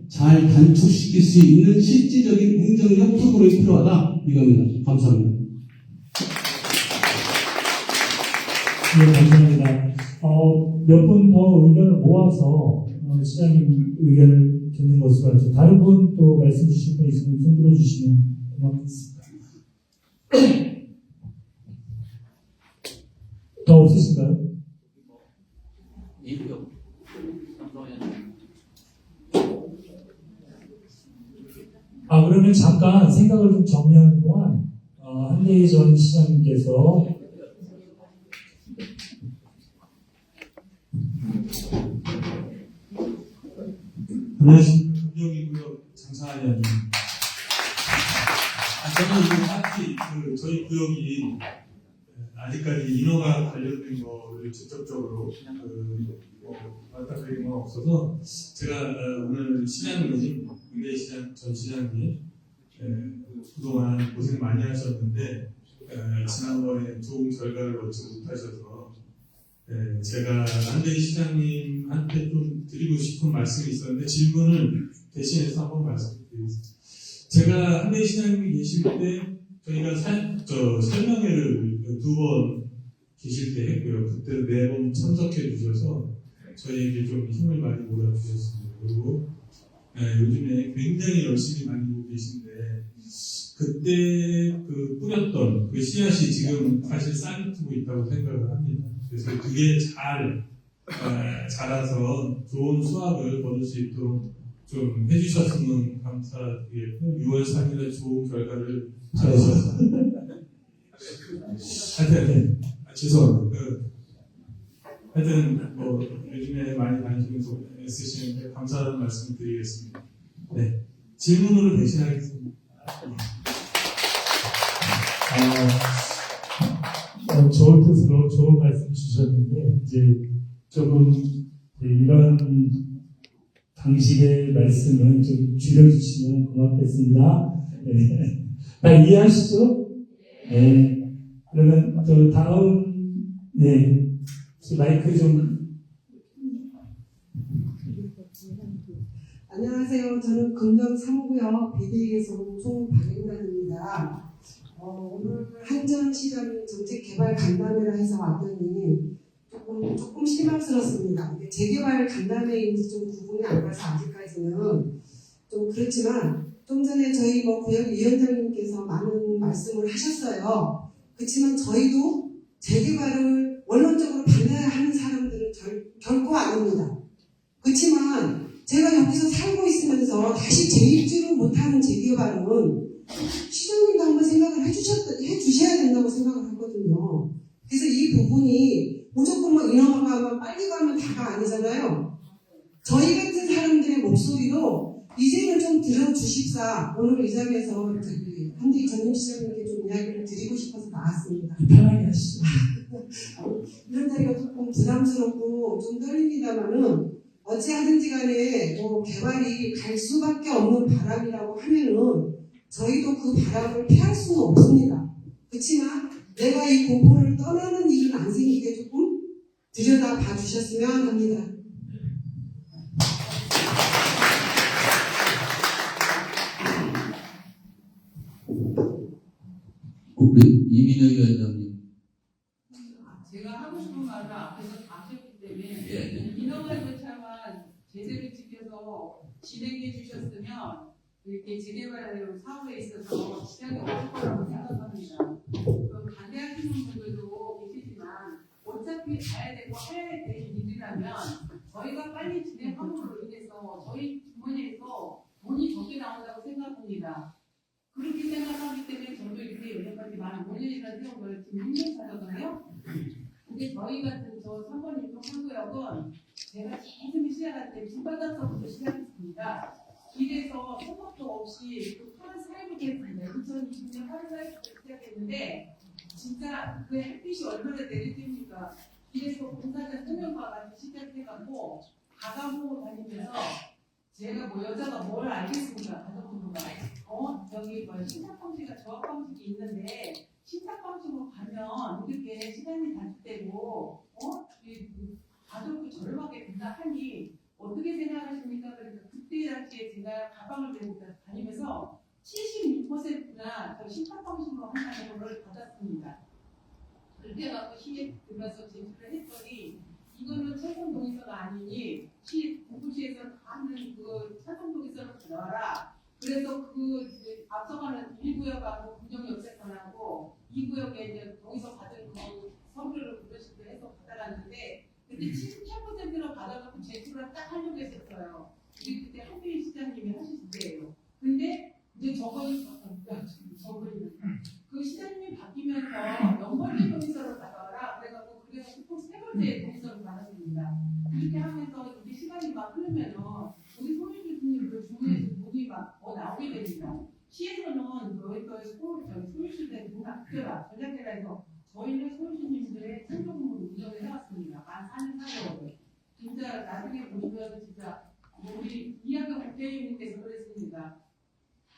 잘 단축시킬 수 있는 실질적인 행정력 프로그램이 필요하다. 이겁니다. 감사합니다. 네, 감사합니다. 몇 분 더 의견을 모아서 시장님 의견을 듣는 것으로 하죠. 다른 분 또 말씀 주실 분 있으면 손 들어주시면 고맙겠습니다. 더 없으신가요? 이표 그러면 잠깐 생각을 좀 정리하는 동안 한대희 전 시장님께서 안녕하십니까. 금정이구역 장사하는 저는 이 딱히 저희 구역이 아직까지 인허가 관련된 거를 직접적으로 맡아드린 건 없어서 제가 오늘 시장님, 은대희 시장 전 시장님 그동안 고생 많이 하셨는데 지난번에 좋은 결과를 얻지 못하셔서 제가 한대희 시장님한테 좀 드리고 싶은 말씀이 있었는데 질문을 대신해서 한번 말씀드리겠습니다. 제가 한대희 시장님이 계실 때 저희가 설명회를 2번 계실 때 했고요. 그때 4번 참석해 주셔서 저희에게 좀 힘을 많이 몰아주셨습니다. 그리고 요즘에 굉장히 열심히 만들고 계신데 그때 그 뿌렸던 그 씨앗이 지금 사실 싹이 트고 있다고 생각을 합니다. 그래서 그게 잘 자라서 좋은 수확을 거둘 수 있도록 좀 해주셨으면 감사드리겠고 6월 3일에 좋은 결과를 찾으셔서 하여튼 죄송합니다. 하여튼 요즘에 많이 다니시면서 애쓰시는데 감사하다는 말씀 드리겠습니다. 네, 질문으로 대신하겠습니다. 좋은 뜻으로 좋은 말씀 주셨는데 이제 조금 이런 방식의 말씀은 좀 줄여주시면 고맙겠습니다. 네. 다 이해하시죠? 네. 그러면 또 다음 마이크 좀. 안녕하세요. 저는 금정 3구역 비대위에서 온 총박영란입니다. 오늘 한전 시장 정책개발 간담회라 해서 왔더니 조금 실망스럽습니다. 재개발 간담회인지 좀 구분이 안 가서 아직까지는 좀 그렇지만 좀 전에 저희 구역위원장님께서 많은 말씀을 하셨어요. 그렇지만 저희도 재개발을 원론적으로 반대해야 하는 사람들은 결코 아닙니다. 그렇지만 제가 여기서 살고 있으면서 다시 재입주를 못하는 재개발은 시장님도 한번 생각을 해주셔야 된다고 생각을 하거든요. 그래서 이 부분이 무조건 인허가가 하면 빨리 가면 다가 아니잖아요. 저희 같은 사람들의 목소리로 이제는 좀 들어주십사 오늘 이 자리에서 한대희 전임 시장님께 좀 이야기를 드리고 싶어서 나왔습니다. 편하게 하시죠. 이런 자리가 조금 부담스럽고 좀 떨립니다만은 어찌하든지 간에 개발이 갈 수밖에 없는 바람이라고 하면은 저희도 그 바람을 피할 수는 없습니다. 그렇지만 내가 이 공포를 떠나는 일은 안 생기게 조금 들여다 봐주셨으면 합니다. 우리 이민호 위원장님. 제가 하고 싶은 말을 앞에서 다 하셨기 때문에 예. 인허가 절차만 제대로 지켜서 진행해 주셨으면 이렇게 재개발 사업에 있어서 시장이 없을 거라고 생각합니다. 반대하시는 분들도 계시지만 어차피 가야 되고 해야 될 일이라면 저희가 빨리 진행함으로 인해서 저희 주머니에서 돈이 적게 나온다고 생각합니다. 그렇게 생각하기 때문에 저도 이렇게 여기까지 만 5년이나 세워서 지금 6년 차거든요. 근데 저희 같은 저 3번 일동 한구역은 제가 제일 처음에 시작할 때 길바닥서부터 시작했습니다. 길에서 소속도 없이 8월 4일부터 했습니다. 2020년 8월 4일부터 시작했는데 진짜 그 햇빛이 얼마나 내리쬐니까 길에서 공사장 설명과 같이 시작해갖고 가가고 다니면서 제가 여자가 뭘 알겠습니까? 가족분들과 저기 신탁방식과 조합방식이 있는데 신탁방식으로 가면 이렇게 시간이 단축되고 가족도 저렴하게 된다 하니 어떻게 생각하십니까? 그러니까 그때 당시에 제가 제가 가방을 들고 다니면서 76%나 저 심판 방식으로 한다는 걸 받았습니다. 그렇게 해갖고 시에 들어가서 제출을 했더니 이거는 채권 동의서가 아니니 공부시에서 다 하는 그 채권 동의서를 가져와라. 그래서 그 앞서가는 1구역하고 금정역세권하고 2구역에 이제 동의서 받은 그 서류를 그러시고 해서 받아갔는데 근데 77%로 받아갖고 제출을 딱 하려고 했었어요. 우리 그때 한빈 시장님이 하실 때예요. 근데 이제 그 시장님이 바뀌면서 연번제 동의서를 받아와라. 그래서 또 세 번째 동의서를 받았습니다. 이렇게 하면서 이제 시간이 막 흐르면은 우리 소민 교수님 그 주문에서 돈이 막 나오게 됩니다. 시에서는 소유실대 돈 아껴라 전략대라에서 저희는 소유실님들의 생존금을 운영을 해왔습니다. 만 4년 4개월. 진짜 나중에 보시면 진짜 우리 이학경 국회의원님께서 그랬습니다.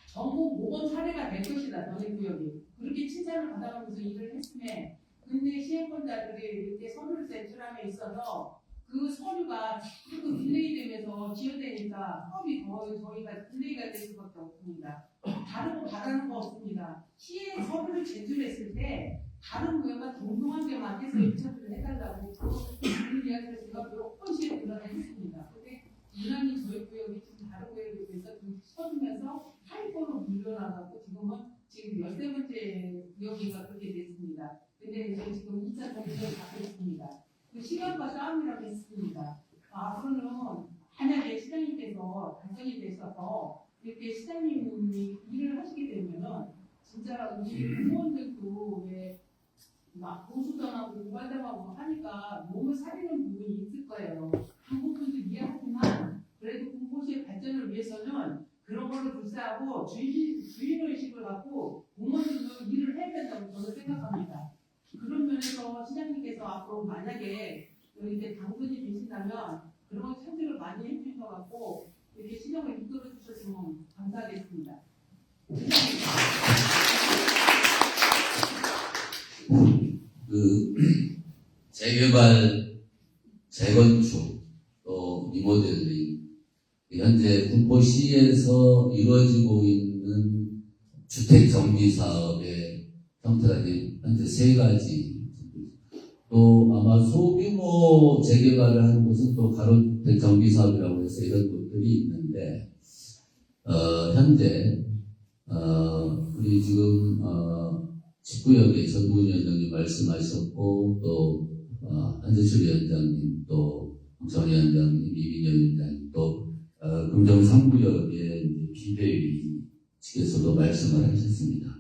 전국 모범 사례가 될 것이다. 너네 구역이. 그렇게 칭찬을 받아가면서 일을 했음에 근데 시행권자들이 이렇게 서류를 제출함에 있어서 그 서류가 그 딜레이 되면서 지연되니까 사업이 더 저희가 딜레이가 될 수밖에 없습니다. 다른 거 바라는 거 없습니다. 시에 서류를 제출했을 때 다른 구역과 동등하게만 해서 입찰을 해달라고 그 이야기를 제가 몇 번씩 드러냈습니다. 근데 유난히 저희 구역이 지금 다른 구역에 비해서 좀 쳐주면서 하위권으로 물려나가고 지금 13번째 구역인가 그렇게 됐습니다. 근데 이제 지금 2차 정비를 받고 있습니다. 그 시간과 싸움이라고 했습니다. 앞으로는 만약에 시장님께서 당선이 되셔서 이렇게 시장님이 일을 하시게 되면은 진짜 우리 의원들도 왜 막 보수당하고 고발당하고 하니까 몸을 사리는 부분이 있을 거예요. 그 부분도 이해하지만 그래도 공보시의 발전을 위해서는 그런 거를 불사하고 주인의식을 갖고 공무원들도 일을 해야 된다고 저는 생각합니다. 그런 면에서 시장님께서 앞으로 만약에 이렇게 당선이 되신다면 그런 참여를 많이 해주신 것 같고 이렇게 시정을 이끌어 주셨으면 감사하겠습니다. 그 재개발, 재건축, 또 리모델링, 현재 군포시에서 이루어지고 있는 주택 정비 사업의 형태가 현재 3가지. 또 아마 소규모 재개발을 하는 곳은 또 가로주택 정비 사업이라고 해서 이런 곳들이 있는데, 현재 우리 지금 19역의 전두근 위원장님 말씀하셨고, 또 한재철 위원장님, 또 정 위원장님, 이민영 위원장님, 또 금정 3구역의 비대위 측에서도 말씀을 하셨습니다.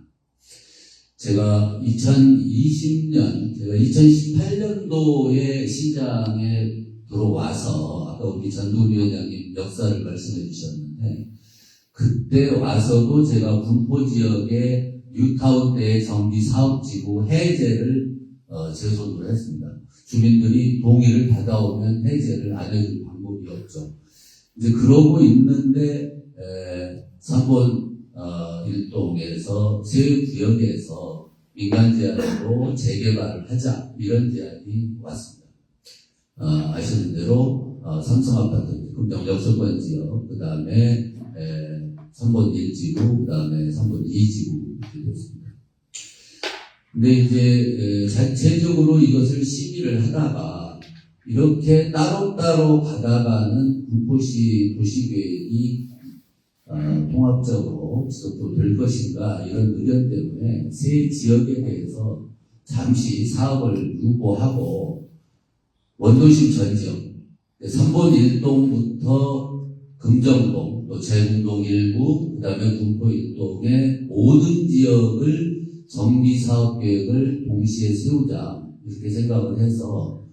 제가 2018년도에 시장에 들어와서 아까 우리 전두근 위원장님 역사를 말씀해 주셨는데 그때 와서도 제가 군포 지역의 뉴타운 때 정비 사업지구 해제를 제 손으로 했습니다. 주민들이 동의를 받아오면 해제를 안 해줄 방법이 없죠. 이제 그러고 있는데 3번 일동에서 새 구역에서 민간 제한으로 재개발을 하자 이런 제안이 왔습니다. 아시는 대로 삼성아파트 금정 역세권 지역, 그 다음에 3번 1지구, 그 다음에 3번 2지구 이렇게 됐습니다. 근데 이제 자체적으로 이것을 심의를 하다가 이렇게 따로따로 받아가는 군포시 도시계획이 통합적으로 지속도 될 것인가 이런 의견 때문에 세 지역에 대해서 잠시 사업을 유보하고 원도심 전 지역 3번 1동부터 금정동 또 제궁동 일부 그 다음에 군포 1동의 모든 지역을 정비사업계획을 동시에 세우자 이렇게 생각을 해서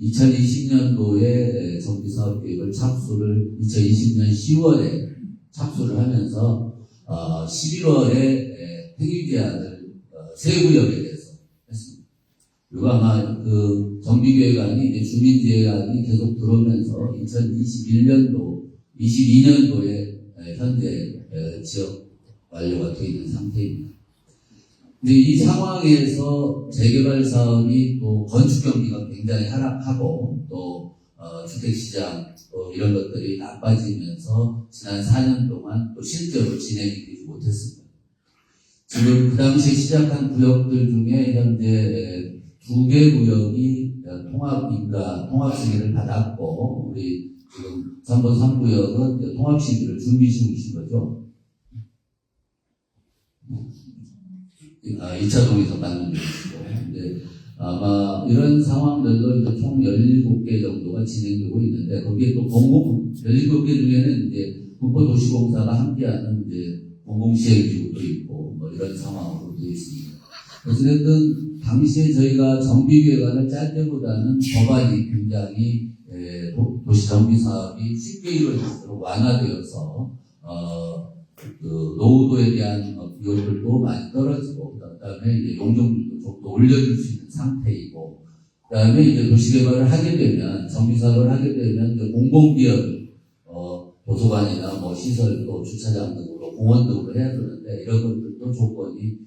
2020년도에 정비사업계획을 착수를 2020년 10월에 착수를 하면서 11월에 행위제한을 세 구역에 대해서 했습니다. 그리고 아마 그 정비계획안이 주민계획안이 계속 들어오면서 2021년도, 22년도에 현재 지역 완료가 되어 있는 상태입니다. 근데 이 상황에서 재개발 사업이 또 건축 경기가 굉장히 하락하고 또 주택시장 이런 것들이 나빠지면서 지난 4년 동안 또 실제로 진행이 되지 못했습니다. 지금 그 당시 시작한 구역들 중에 현재 2개 구역이 통합 승인을 받았고, 우리 지금 3번 3구역은 통합 시기를 준비 중이신 거죠. 2차동에서 맞는 중이시고, 아마 이런 상황들도 이제 총 17개 정도가 진행되고 있는데, 거기에 또 17개 중에는 이제 국토도시공사가 함께하는 이제 공공시행지구도 있고, 뭐 이런 상황으로 되어 있습니다. 어쨌든, 당시에 저희가 정비계획안을 짤 때보다는 법안이 굉장히 도시정비사업이 쉽게 이루어질수록 완화되어서, 그 노후도에 대한 비용들도 많이 떨어지고, 그 다음에 이제 용적률도 좀 더 올려줄 수 있는 상태이고, 그 다음에 이제 도시개발을 하게 되면, 정비사업을 하게 되면, 이제 공공기업, 도서관이나 뭐 시설, 또 주차장 등으로, 공원 등으로 해야 되는데, 이런 것들도 조건이,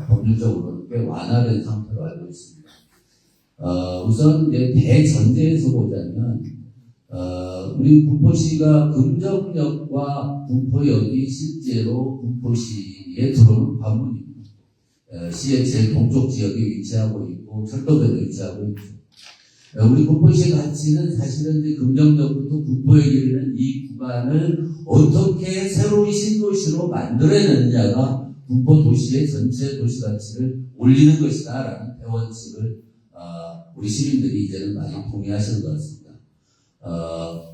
법률적으로는 꽤 완화된 상태로 알고 있습니다. 우선 이제 대전제에서 보자면, 우리 군포시가 금정역과 군포역이 실제로 군포시에 들어오는 관문입니다. 시의 제일 동쪽 지역에 위치하고 있고 철도에도 위치하고 있죠. 우리 군포시의 가치는 사실은 이제 금정역부터 군포역에 이르는 이 구간을 어떻게 새로운 신도시로 만들어내느냐가 군포 도시의 전체 도시 가치를 올리는 것이다라는 대원칙을 우리 시민들이 이제는 많이 동의하시는 것 같습니다.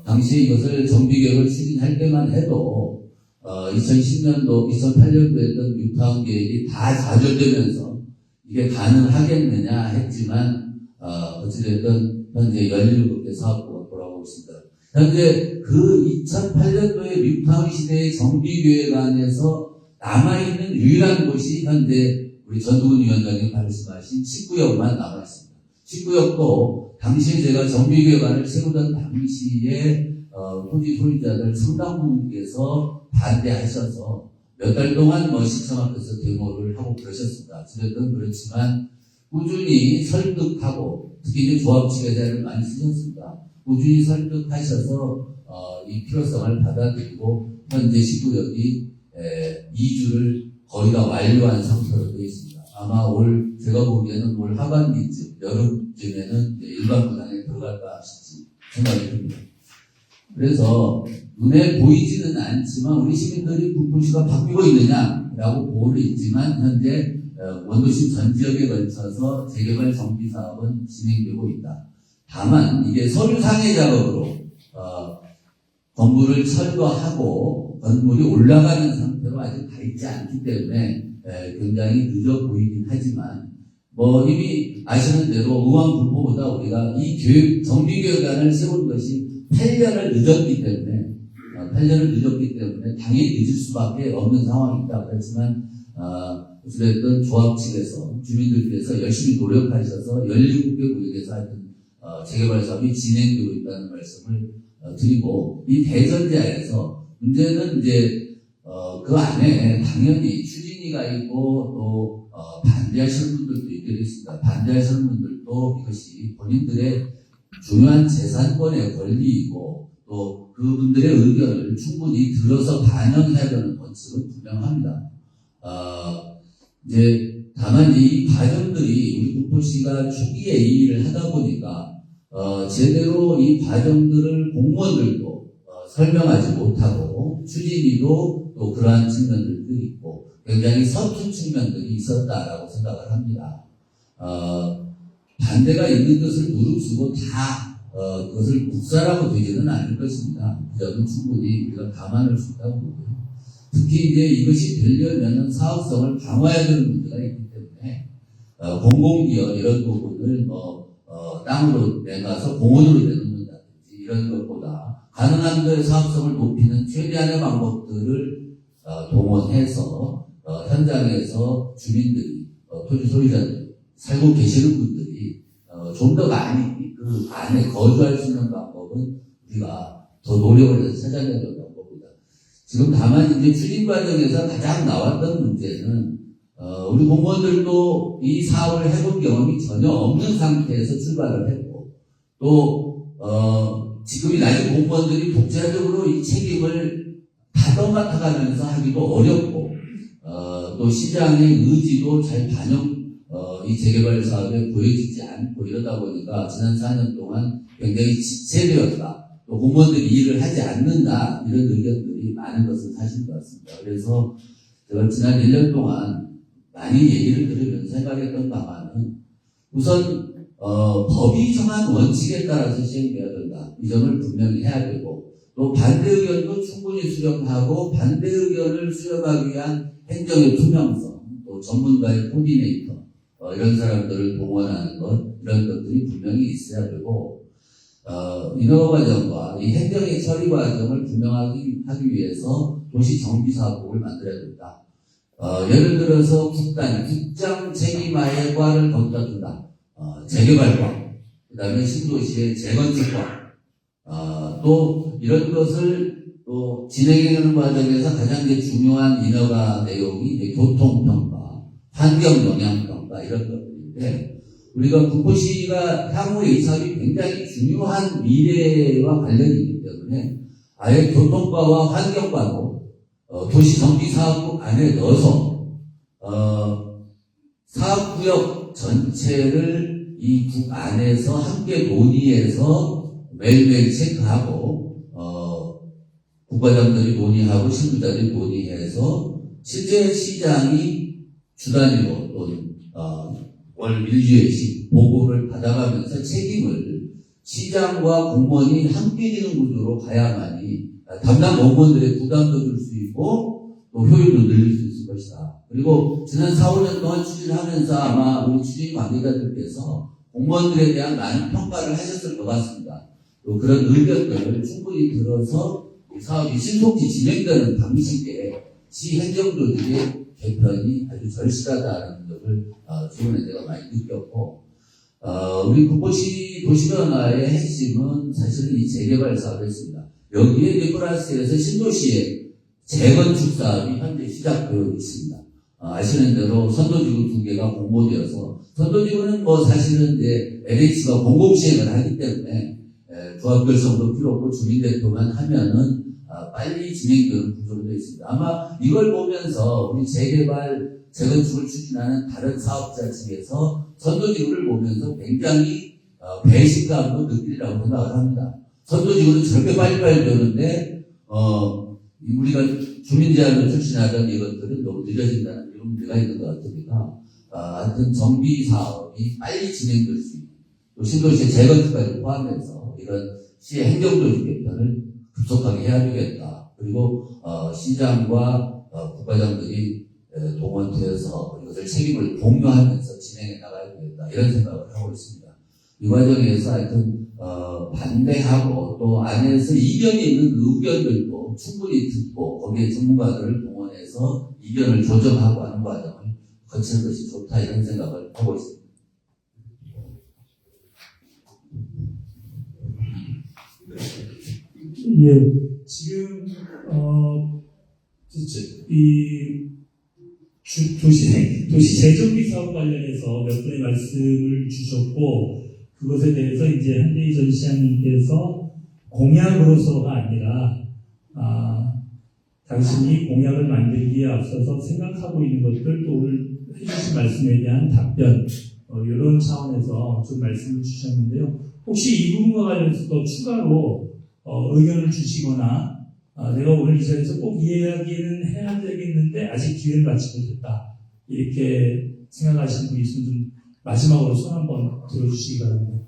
당시에 이것을 정비계획을 추진할 때만 해도 2010년도, 2008년도 했던 뉴타운 계획이 다 좌절되면서 이게 가능하겠느냐 했지만 어찌됐든 현재 17개 사업부가 돌아오고 있습니다. 현재 그 2008년도에 뉴타운 시대의 정비계획안에서 남아있는 유일한 곳이 현재 우리 전두근 위원장님 말씀하신 19역만 남아있습니다. 19역도 당시에 제가 정비계획안을 세우던 당시에 토지 소유자들 상당 부분께서 반대하셔서 몇 달 동안 시청 앞에서 데모를 하고 그러셨습니다. 어쨌든 그렇지만 꾸준히 설득하고 특히 이제 조합 측에서를 많이 쓰셨습니다. 꾸준히 설득하셔서 이 필요성을 받아들이고 현재 19역이 2주를 거의 다 완료한 상태로 되어 있습니다. 아마 제가 보기에는 올 하반기쯤, 여름쯤에는 일반 분양에 들어갈까 싶지 생각이 듭니다. 그래서 눈에 보이지는 않지만 우리 시민들이 군포시가 바뀌고 있느냐라고 보고 있지만 현재 원도시 전 지역에 걸쳐서 재개발 정비 사업은 진행되고 있다. 다만 이게 서류상의 작업으로 건물을 철거하고 건물이 올라가는 상태로 아직 가 있지 않기 때문에 굉장히 늦어 보이긴 하지만 이미 아시는 대로 의왕 군포보다 우리가 이 정비계획안을 세운 것이 8년을 늦었기 때문에 당연히 늦을 수밖에 없는 상황이다. 그렇지만 어쨌든 조합 측에서 주민들께서 열심히 노력하셔서 17개 구역에서 하여튼 재개발 사업이 진행되고 있다는 말씀을 드리고, 이 대전제하에서 문제는 이제 그 안에 당연히 추진위가 있고 또 반대하시는 분들도 있게 됐습니다. 반대하시는 분들도 이것이 본인들의 중요한 재산권의 권리이고 또 그분들의 의견을 충분히 들어서 반영해야 되는 원칙은 분명합니다. 이제 다만 이 과정들이 우리 군포시가 초기에 이 일을 하다 보니까 제대로 이 과정들을 공무원들도 설명하지 못하고 추진위도 또 그러한 측면들도 있고 굉장히 서툰 측면들이 있었다라고 생각을 합니다. 반대가 있는 것을 무릅쓰고 다 그것을 국사라고 되지는 않을 것입니다. 그 점은 충분히 우리가 감안할 수 있다고 보고요. 특히 이제 이것이 되려면 사업성을 강화해야 되는 문제가 있기 때문에 공공기업 이런 부분을 땅으로 내놔서 공원으로 내놓는다든지 이런 것보다 가능한 그 사업성을 높이는 최대한의 방법들을 동원해서 현장에서 주민들이 토지 소유자들 살고 계시는 분들이 좀 더 많이 그 안에 거주할 수 있는 방법은 우리가 더 노력을 해서 찾아내야 된다고 봅니다. 지금 다만 이제 추진 과정에서 가장 나왔던 문제는 우리 공무원들도 이 사업을 해본 경험이 전혀 없는 상태에서 출발을 했고 또 지금이 낮은 공무원들이 독자적으로 이 책임을 받아가면서 하기도 어렵고, 또 시장의 의지도 잘 이 재개발 사업에 보여지지 않고 이러다 보니까 지난 4년 동안 굉장히 지체되었다. 또 공무원들이 일을 하지 않는다. 이런 의견들이 많은 것은 사실인 것 같습니다. 그래서 제가 지난 1년 동안 많이 얘기를 들으면서 생각했던 바는 우선 법이 정한 원칙에 따라서 시행돼야 된다. 이 점을 분명히 해야 되고, 또 반대 의견도 충분히 수렴하고 반대 의견을 수렴하기 위한 행정의 투명성, 또 전문가의 코디네이터, 이런 사람들을 동원하는 것, 이런 것들이 분명히 있어야 되고, 인허가 과정과 이 행정의 처리 과정을 분명하게 하기 위해서 도시 정비 사업국을 만들어야 된다. 예를 들어서 국장 책임화의 거기다 둔다. 재개발과, 그 다음에 신도시의 재건축과, 또 이런 것을 또 진행하는 과정에서 가장 중요한 인허가 내용이 이제 교통평가, 환경영향평가 이런 것들인데, 우리가 국토시가 향후에 이 사업이 굉장히 중요한 미래와 관련이 있기 때문에 아예 교통과와 환경과도 도시정비사업국 안에 넣어서 사업구역 전체를 이 국 안에서 함께 논의해서 매일매일 체크하고 국과장들이 논의하고 실무자들이 논의해서 실제 시장이 주 단위로 또는 월 밀주의식 보고를 받아가면서 책임을 시장과 공무원이 함께 지는 구조로 가야만이 담당 공무원들의 부담도 줄 수 있고 또 효율도 늘릴 수 있을 것이다. 그리고 지난 4, 5년 동안 추진하면서 아마 우리 추진 관계자들께서 공무원들에 대한 많은 평가를 하셨을 것 같습니다. 또 그런 의견들을 충분히 들어서 이 사업이 신속히 진행되는 방식에 시 행정조직의 개편이 아주 절실하다는 것을 최근에 제가 많이 느꼈고, 우리 국보시 도시변화의 핵심은 사실은 이 재개발 사업이었습니다. 여기에 이제 플러스해서 신도시의 재건축 사업이 현재 시작되어 있습니다. 아시는 대로 선도지구 2개가 공모되어서, 선도지구는 사실은 이제 LH가 공공시행을 하기 때문에 조합 결성도 필요 없고 주민대표만 하면은 빨리 진행되는 구조로 되어 있습니다. 아마 이걸 보면서 우리 재개발, 재건축을 추진하는 다른 사업자 측에서 선도지구를 보면서 굉장히 배신감도 느끼리라고 생각을 합니다. 선도지구는 저렇게 빨리빨리 되는데 우리가 주민제한을 추진하던 이것들은 너무 늦어진다는 이런 문제가 있는 것 같으니까 하여튼 정비 사업이 빨리 진행될 수 있는, 또 신도시의 재건축까지 포함해서 이런 시의 행정조직 개편을 급속하게 해야 되겠다. 그리고 시장과 국과장들이 동원되어서 이것을 책임을 공유하면서 진행해 나가야 되겠다. 이런 생각을 하고 있습니다. 이 과정에서 하여튼 반대하고 또 안에서 이견이 있는 의견들도 충분히 듣고 거기에 전문가들을 동원해서 이견을 조정하고 하는 과정을 거치는 것이 좋다. 이런 생각을 하고 있습니다. 예, 지금 이 도시 재정비 사업 관련해서 몇 분의 말씀을 주셨고, 그것에 대해서 이제 한대희 전 시장님께서 공약으로서가 아니라 당신이 공약을 만들기에 앞서서 생각하고 있는 것들, 또 오늘 해주신 말씀에 대한 답변, 이런 차원에서 좀 말씀을 주셨는데요. 혹시 이 부분과 관련해서 더 추가로 의견을 주시거나 내가 오늘 이 자리에서 꼭 이 이야기는 해야 되겠는데 아직 기회를 받지 못했다, 이렇게 생각하시는 분이 있으면 좀 마지막으로 손 한번 들어주시기 바랍니다.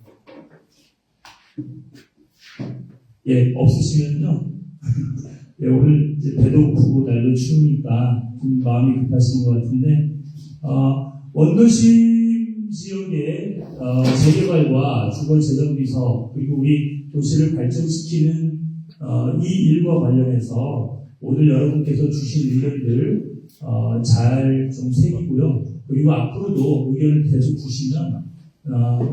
예, 없으시면요. 예, 오늘 이제 배도 고프고 날도 추우니까 좀 마음이 급하신 것 같은데, 원도심 지역의 재개발과 주거 재정비 사업, 그리고 우리 도시를 발전시키는 이 일과 관련해서 오늘 여러분께서 주신 의견들 잘 좀 새기고요. 그리고 앞으로도 의견을 계속 주시면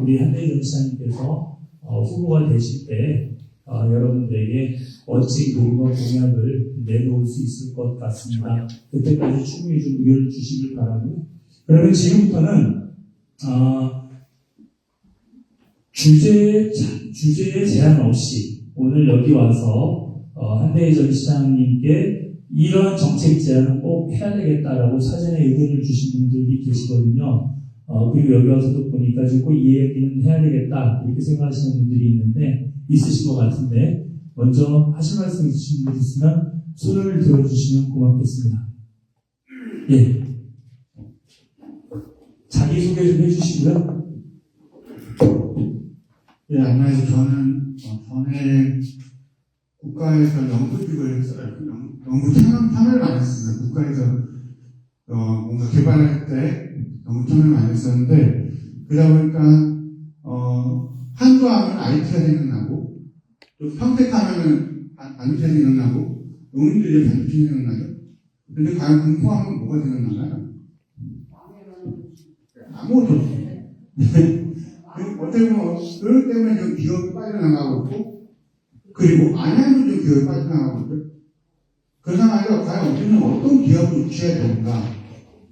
우리 한대희 전 시장님께서 후보가 되실 때 여러분들에게 멋진 그림과 공약을 내놓을 수 있을 것 같습니다. 그때까지 충분히 좀 의견을 주시길 바라고요. 그러면 지금부터는 주제에 제한 없이 오늘 여기 와서 한대희 전 시장님께 이러한 정책 제안은 꼭 해야 되겠다라고 사전에 의견을 주신 분들이 계시거든요. 그리고 여기 와서도 보니까 꼭 이 얘기는 해야 되겠다 이렇게 생각하시는 분들이 있는데 있으신 것 같은데 먼저 하실 말씀 있으신 분 있으면 손을 들어주시면 고맙겠습니다. 예. 자기소개 좀 해주시고요. 예, 안녕하세요. 저는 전에 국가에서 연구직을 했어요. 연구 참여를 많이 했습니다. 국가에서 뭔가 개발할 때 연구 참여를 많이 했었는데 그러다 보니까 한수하면 IT가 생각나고 또 평택하면 반도체가 생각나고 농민들이 반도체 생각나죠. 근데 과연 공포하면 뭐가 생각나나요? 아무것도 없어요. 어떻게 보면 그것 때문에 좀 기업이 빠져나가고 있고 그리고 안양도 좀 기업이 빠져나가고 있고 그 상황에서 과연 우리는 어떤 기업을 유치해야 되는가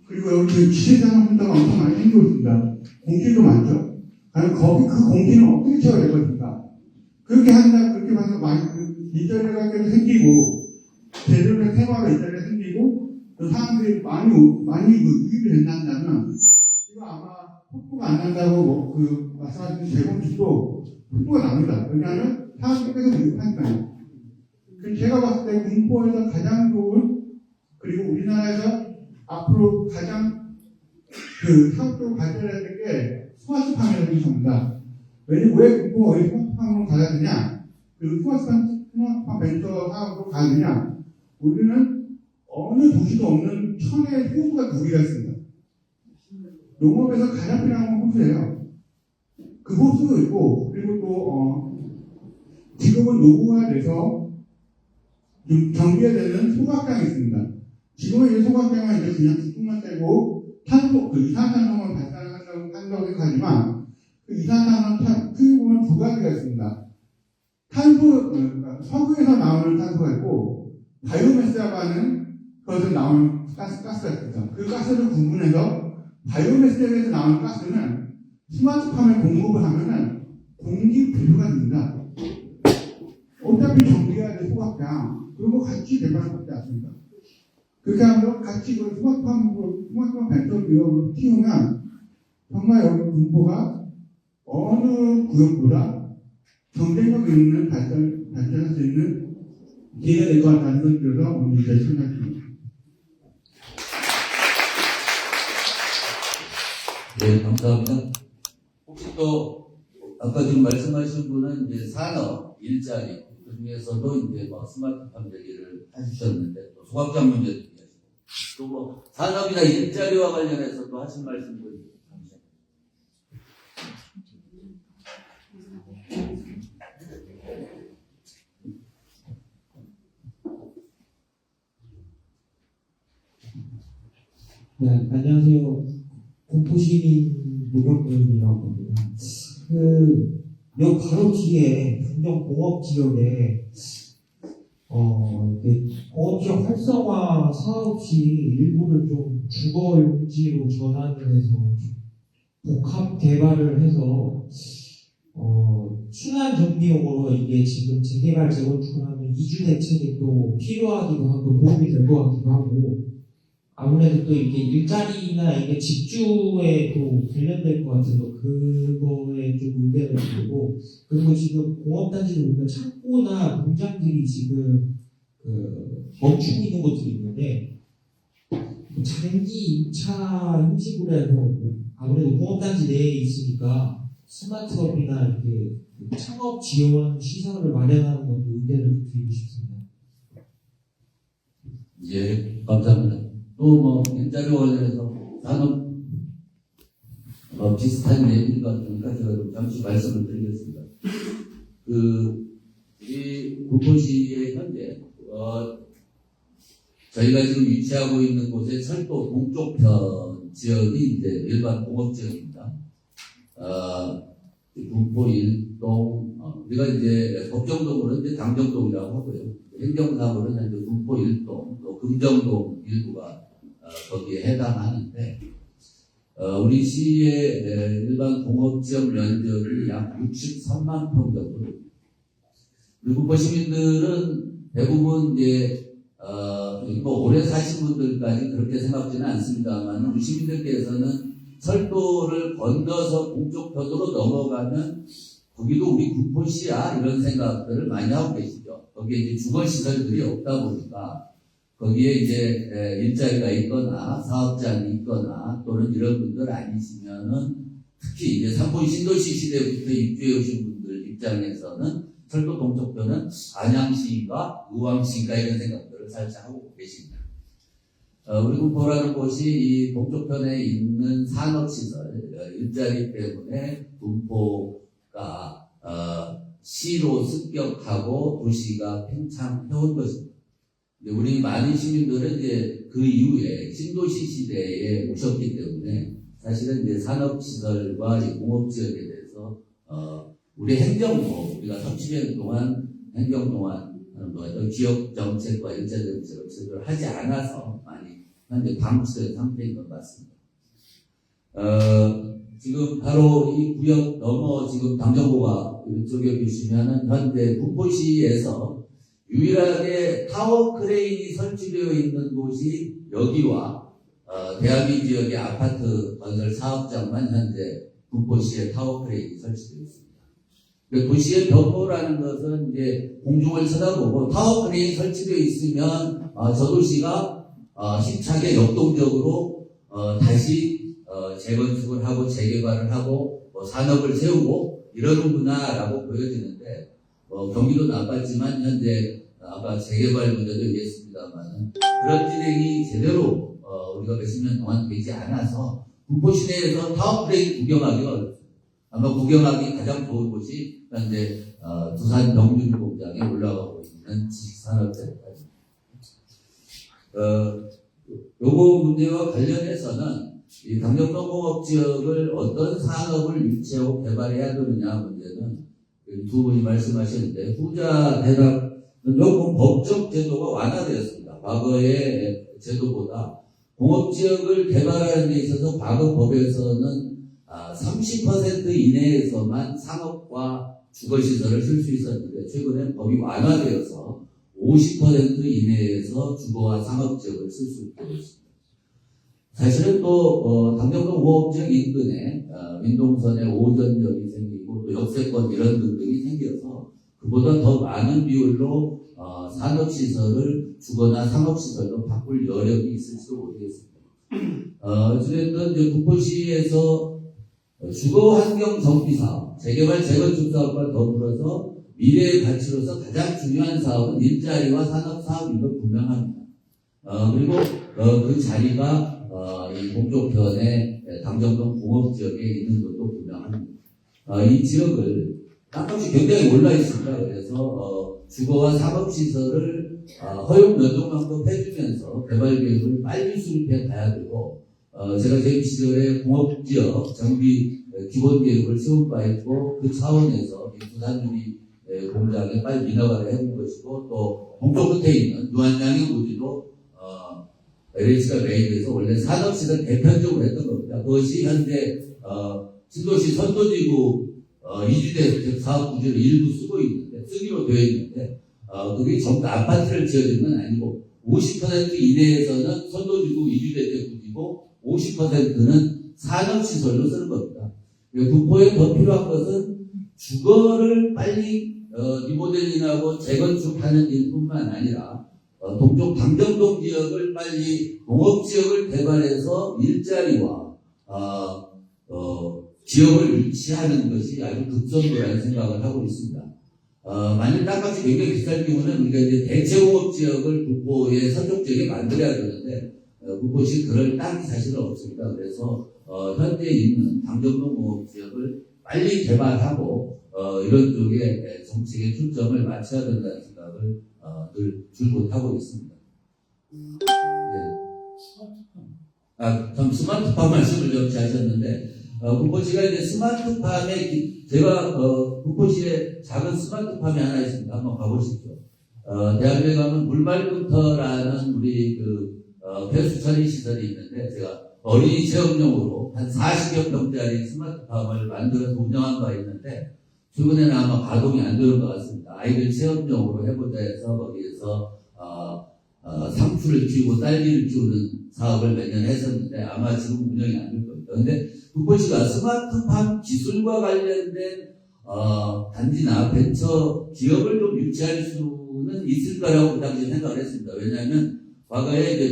그리고 여기 지식산업센터가 엄청 많이 생기고 있습니다. 공기도 많죠. 과연 거기 그 공기는 어떻게 채워야 될 것인가 그렇게 한다 그렇게 해서 많이 일자리가 계속 생기고 제대로 된 생활로 일자리가 생기고 또 사람들이 많이 유입이 된다면 지금 아마 폭포가 안 난다고 말씀하신 재건축도 폭포가 납니다. 왜냐하면 사람들이 계속 유입하니까요. 제가 봤을 때 군포에서 가장 좋은 그리고 우리나라에서 앞으로 가장 사업적으로 발전해야 될 게 스마트팜이라고 생각합니다. 왜 군포에 스마트팜으로 가야 되냐? 그리고 스마트팜 벤처 사업으로 가야 되냐? 우리는 어느 도시도 없는 천의 호수가 2개가 있습니다. 농업에서 가장 필요한 건 호수예요. 그 호수도 있고, 그리고 또, 지금은 노후화돼서 좀 정비되는 소각장이 있습니다. 지금은 이 소각장은 이제 그냥 기둥만 떼고, 이산화탄소만 발산한다고 생각하지만, 그 이산화탄소는 크게 보면 2가지가 있습니다. 석유에서 나오는 탄소가 있고, 바이오매스라고 하는 것에서 나오는 가스가 있습니다. 그 가스를 구분해서 바이오매스에서 나오는 가스는 스마트팜에 공급을 하면은 공기 분류가 됩니다. 어차피 정비해야 될 소각장, 그런 거 같이 개발할 수 않습니다. 그렇게 하면서 같이 스마트팜 벤처 기업으로 키우면 정말 여기 군포가 어느 구역보다 경쟁력 있는 발전할 수 있는 기회가 될 것 같다는 걸 들어서 오늘 이제 참여했습니다. 네, 감사합니다. 혹시 또 아까 지금 말씀하신 분은 이제 산업, 일자리 그 중에서도 이제 스마트팜 얘기를 해주셨는데 또 소각장 문제도 얘기하시고 또 산업이나 일자리와 관련해서도 하신 말씀도 감사합니다. 네, 안녕하세요. 군포시민 노경근이라고 합니다. 여 바로 뒤에 분정공업지역에 공업지역 활성화 사업시 일부를 좀 주거용지로 전환을 해서 복합 개발을 해서 순환 정비용으로 이게 지금 재개발 재건축을 하면 이주 대책이 또 필요하기도 하고 도움이 될 것 같기도 하고 아무래도 또 이게 일자리나 이게 집주에 또 관련될 것 같아서 그거에 좀 의견을 드리고 그리고 지금 공업단지를 보면 창고나 공장들이 지금 멈추고 있는 곳들이 있는데 장기 2차 형식으로 해서 아무래도 공업단지 내에 있으니까 스마트업이나 이렇게 창업 지원 시설을 마련하는 것도 의견을 드리고 싶습니다. 예, 감사합니다. 또 일자리와 관련해서 산업 비슷한 얘기 같으니까 제가 좀 잠시 말씀을 드리겠습니다. 이 군포시의 현재 저희가 지금 위치하고 있는 곳의 철도 동쪽편 지역이 이제 일반 공업 지역입니다. 군포 1동 우리가 이제 법정동으로는 이제 당정동이라고 하고요. 행정상으로는 현재 군포 1동 또 금정동 일부가 거기에 해당하는데 우리 시의 일반 공업지역 면적이 약 63만 평 정도 됩니다. 그리고 그 시민들은 대부분 이제 뭐 오래 사신 분들까지 그렇게 생각지는 않습니다만 우리 시민들께서는 철도를 건너서 동쪽편으로 넘어가면 거기도 우리 군포시야 이런 생각들을 많이 하고 계시죠. 거기에 이제 주거시설들이 없다 보니까 거기에 이제 일자리가 있거나 사업장이 있거나 또는 이런 분들 아니시면은 특히 이제 삼본 신도시 시대부터 입주해 오신 분들 입장에서는 철도 동쪽편은 안양시인가 의왕시인가 이런 생각들을 살짝 하고 계십니다. 우리 군포라는 곳이 이 동쪽편에 있는 산업시설 일자리 때문에 군포가 시로 습격하고 도시가 팽창해온 것입니다. 우리 많은 시민들은 이제 그 이후에 신도시 시대에 오셨기 때문에 사실은 이제 산업시설과 공업지역에 대해서 우리 행정도 우리가 30년 동안 행정 동안 지역 정책과 일자 정책을 제대로 하지 않아서 많이 현재 방치된 상태인 것 같습니다. 지금 바로 이 구역 넘어 지금 당정보가 이쪽에 보시면은 현재 군포시에서 유일하게 타워 크레인이 설치되어 있는 곳이 여기와 대하민 지역의 아파트 건설 사업장만 현재 군포시에 타워 크레인이 설치되어 있습니다. 도시의 변모라는 것은 이제 공중을 쳐다보고 타워 크레인이 설치되어 있으면 저 도시가 힘차게 역동적으로 다시 재건축을 하고 재개발을 하고 산업을 세우고 이러는구나라고 보여지는데 경기도 나빴지만 현재 아까 재개발 문제도 얘기했습니다만 그런 진행이 제대로 우리가 몇십 년 동안 되지 않아서 군포 시내에서 타워 크레인 구경하기가 어렵습니다. 아마 구경하기 가장 좋은 곳이 현재 두산 병준 공장에 올라가고 있는 지식산업재까지. 요거 문제와 관련해서는 이 당정동 공업지역을 어떤 산업을 유치하고 개발해야 되느냐 문제는 두 분이 말씀하셨는데 후자 대답은 조금 법적 제도가 완화되었습니다. 과거의 제도보다 공업지역을 개발하는 데 있어서 과거 법에서는 30% 이내에서만 상업과 주거시설을 쓸 수 있었는데 최근에 법이 완화되어서 50% 이내에서 주거와 상업지역을 쓸 수 있게 됐습니다. 사실은 또 당정동 공업지역 인근에 민동선에 오전역이 생기고 또 역세권 이런 등등이 생겨서 그보다 더 많은 비율로 산업시설을 주거나 상업시설로 바꿀 여력이 있을지도 모르겠습니다. 어쨌든 이제 군포시에서 주거환경 정비사업, 재개발 재건축 사업과 더불어서 미래의 가치로서 가장 중요한 사업은 일자리와 산업사업인 것 분명합니다. 그리고 그 자리가 이 동쪽편의 당정동 공업지역에 있는 것도 분명합니다. 이 지역을 땅값이 굉장히 올라 있습니다. 그래서 주거와 상업시설을 허용 면적만큼 해주면서 개발 계획을 빨리 수립해 가야 되고 제가 제 시절에 공업지역 정비 기본 계획을 세울 바 있고 그 차원에서 이 부산유리 공장에 빨리 민화화를 해본 것이고 또 동쪽 끝에 있는 유한양의 우지도 LH가 메이드에서 원래 산업시설 대편적으로 했던 겁니다. 그것이 현재 신도시 선도지구 이주대 사업부지를 일부 쓰기로 되어 있는데 그게 전부 아파트를 지어주는 건 아니고 50% 이내에서는 선도지구 이주대 부지고 50%는 산업시설로 쓰는 겁니다. 군포에 더 필요한 것은 주거를 빨리 리모델링하고 재건축하는 일뿐만 아니라 동쪽 당정동 지역을 빨리 공업지역을 개발해서 일자리와 지역을 유치하는 것이 아주 급선무라는 생각을 하고 있습니다. 만일 땅값이 굉장히 비쌀 경우는 우리가 이제 대체공업지역을 군포의 서쪽 지역에 만들어야 되는데 군포시 그럴 땅이 사실은 없습니다. 그래서 현재 있는 당정동 공업지역을 빨리 개발하고 이런 쪽에 정책의 초점을 맞춰야 된다는 생각을 늘 줄곧 하고 있습니다. 참 스마트팜 말씀을 역시 하셨는데 군포시가 이제 스마트팜에 제가 군포시에 작은 스마트팜이 하나 있습니다. 한번 가보시죠. 대학교에 가면 물말금터라는 우리 그 배수 처리 시설이 있는데 제가 어린이 체험용으로 한 40여 평짜리 스마트팜을 만들어서 운영한 바 있는데 최근에는 아마 가동이 안 되는 것 같습니다. 아이들 체험용으로 해보자 해서 거기에서 상추를 키우고 딸기를 키우는 사업을 몇 년 했었는데 아마 지금 운영이 안 될 겁니다. 근데 북포시가 스마트팜 기술과 관련된 단지나 벤처 기업을 좀 유치할 수는 있을까라고 그 당시에 생각을 했습니다. 왜냐하면 과거에 이제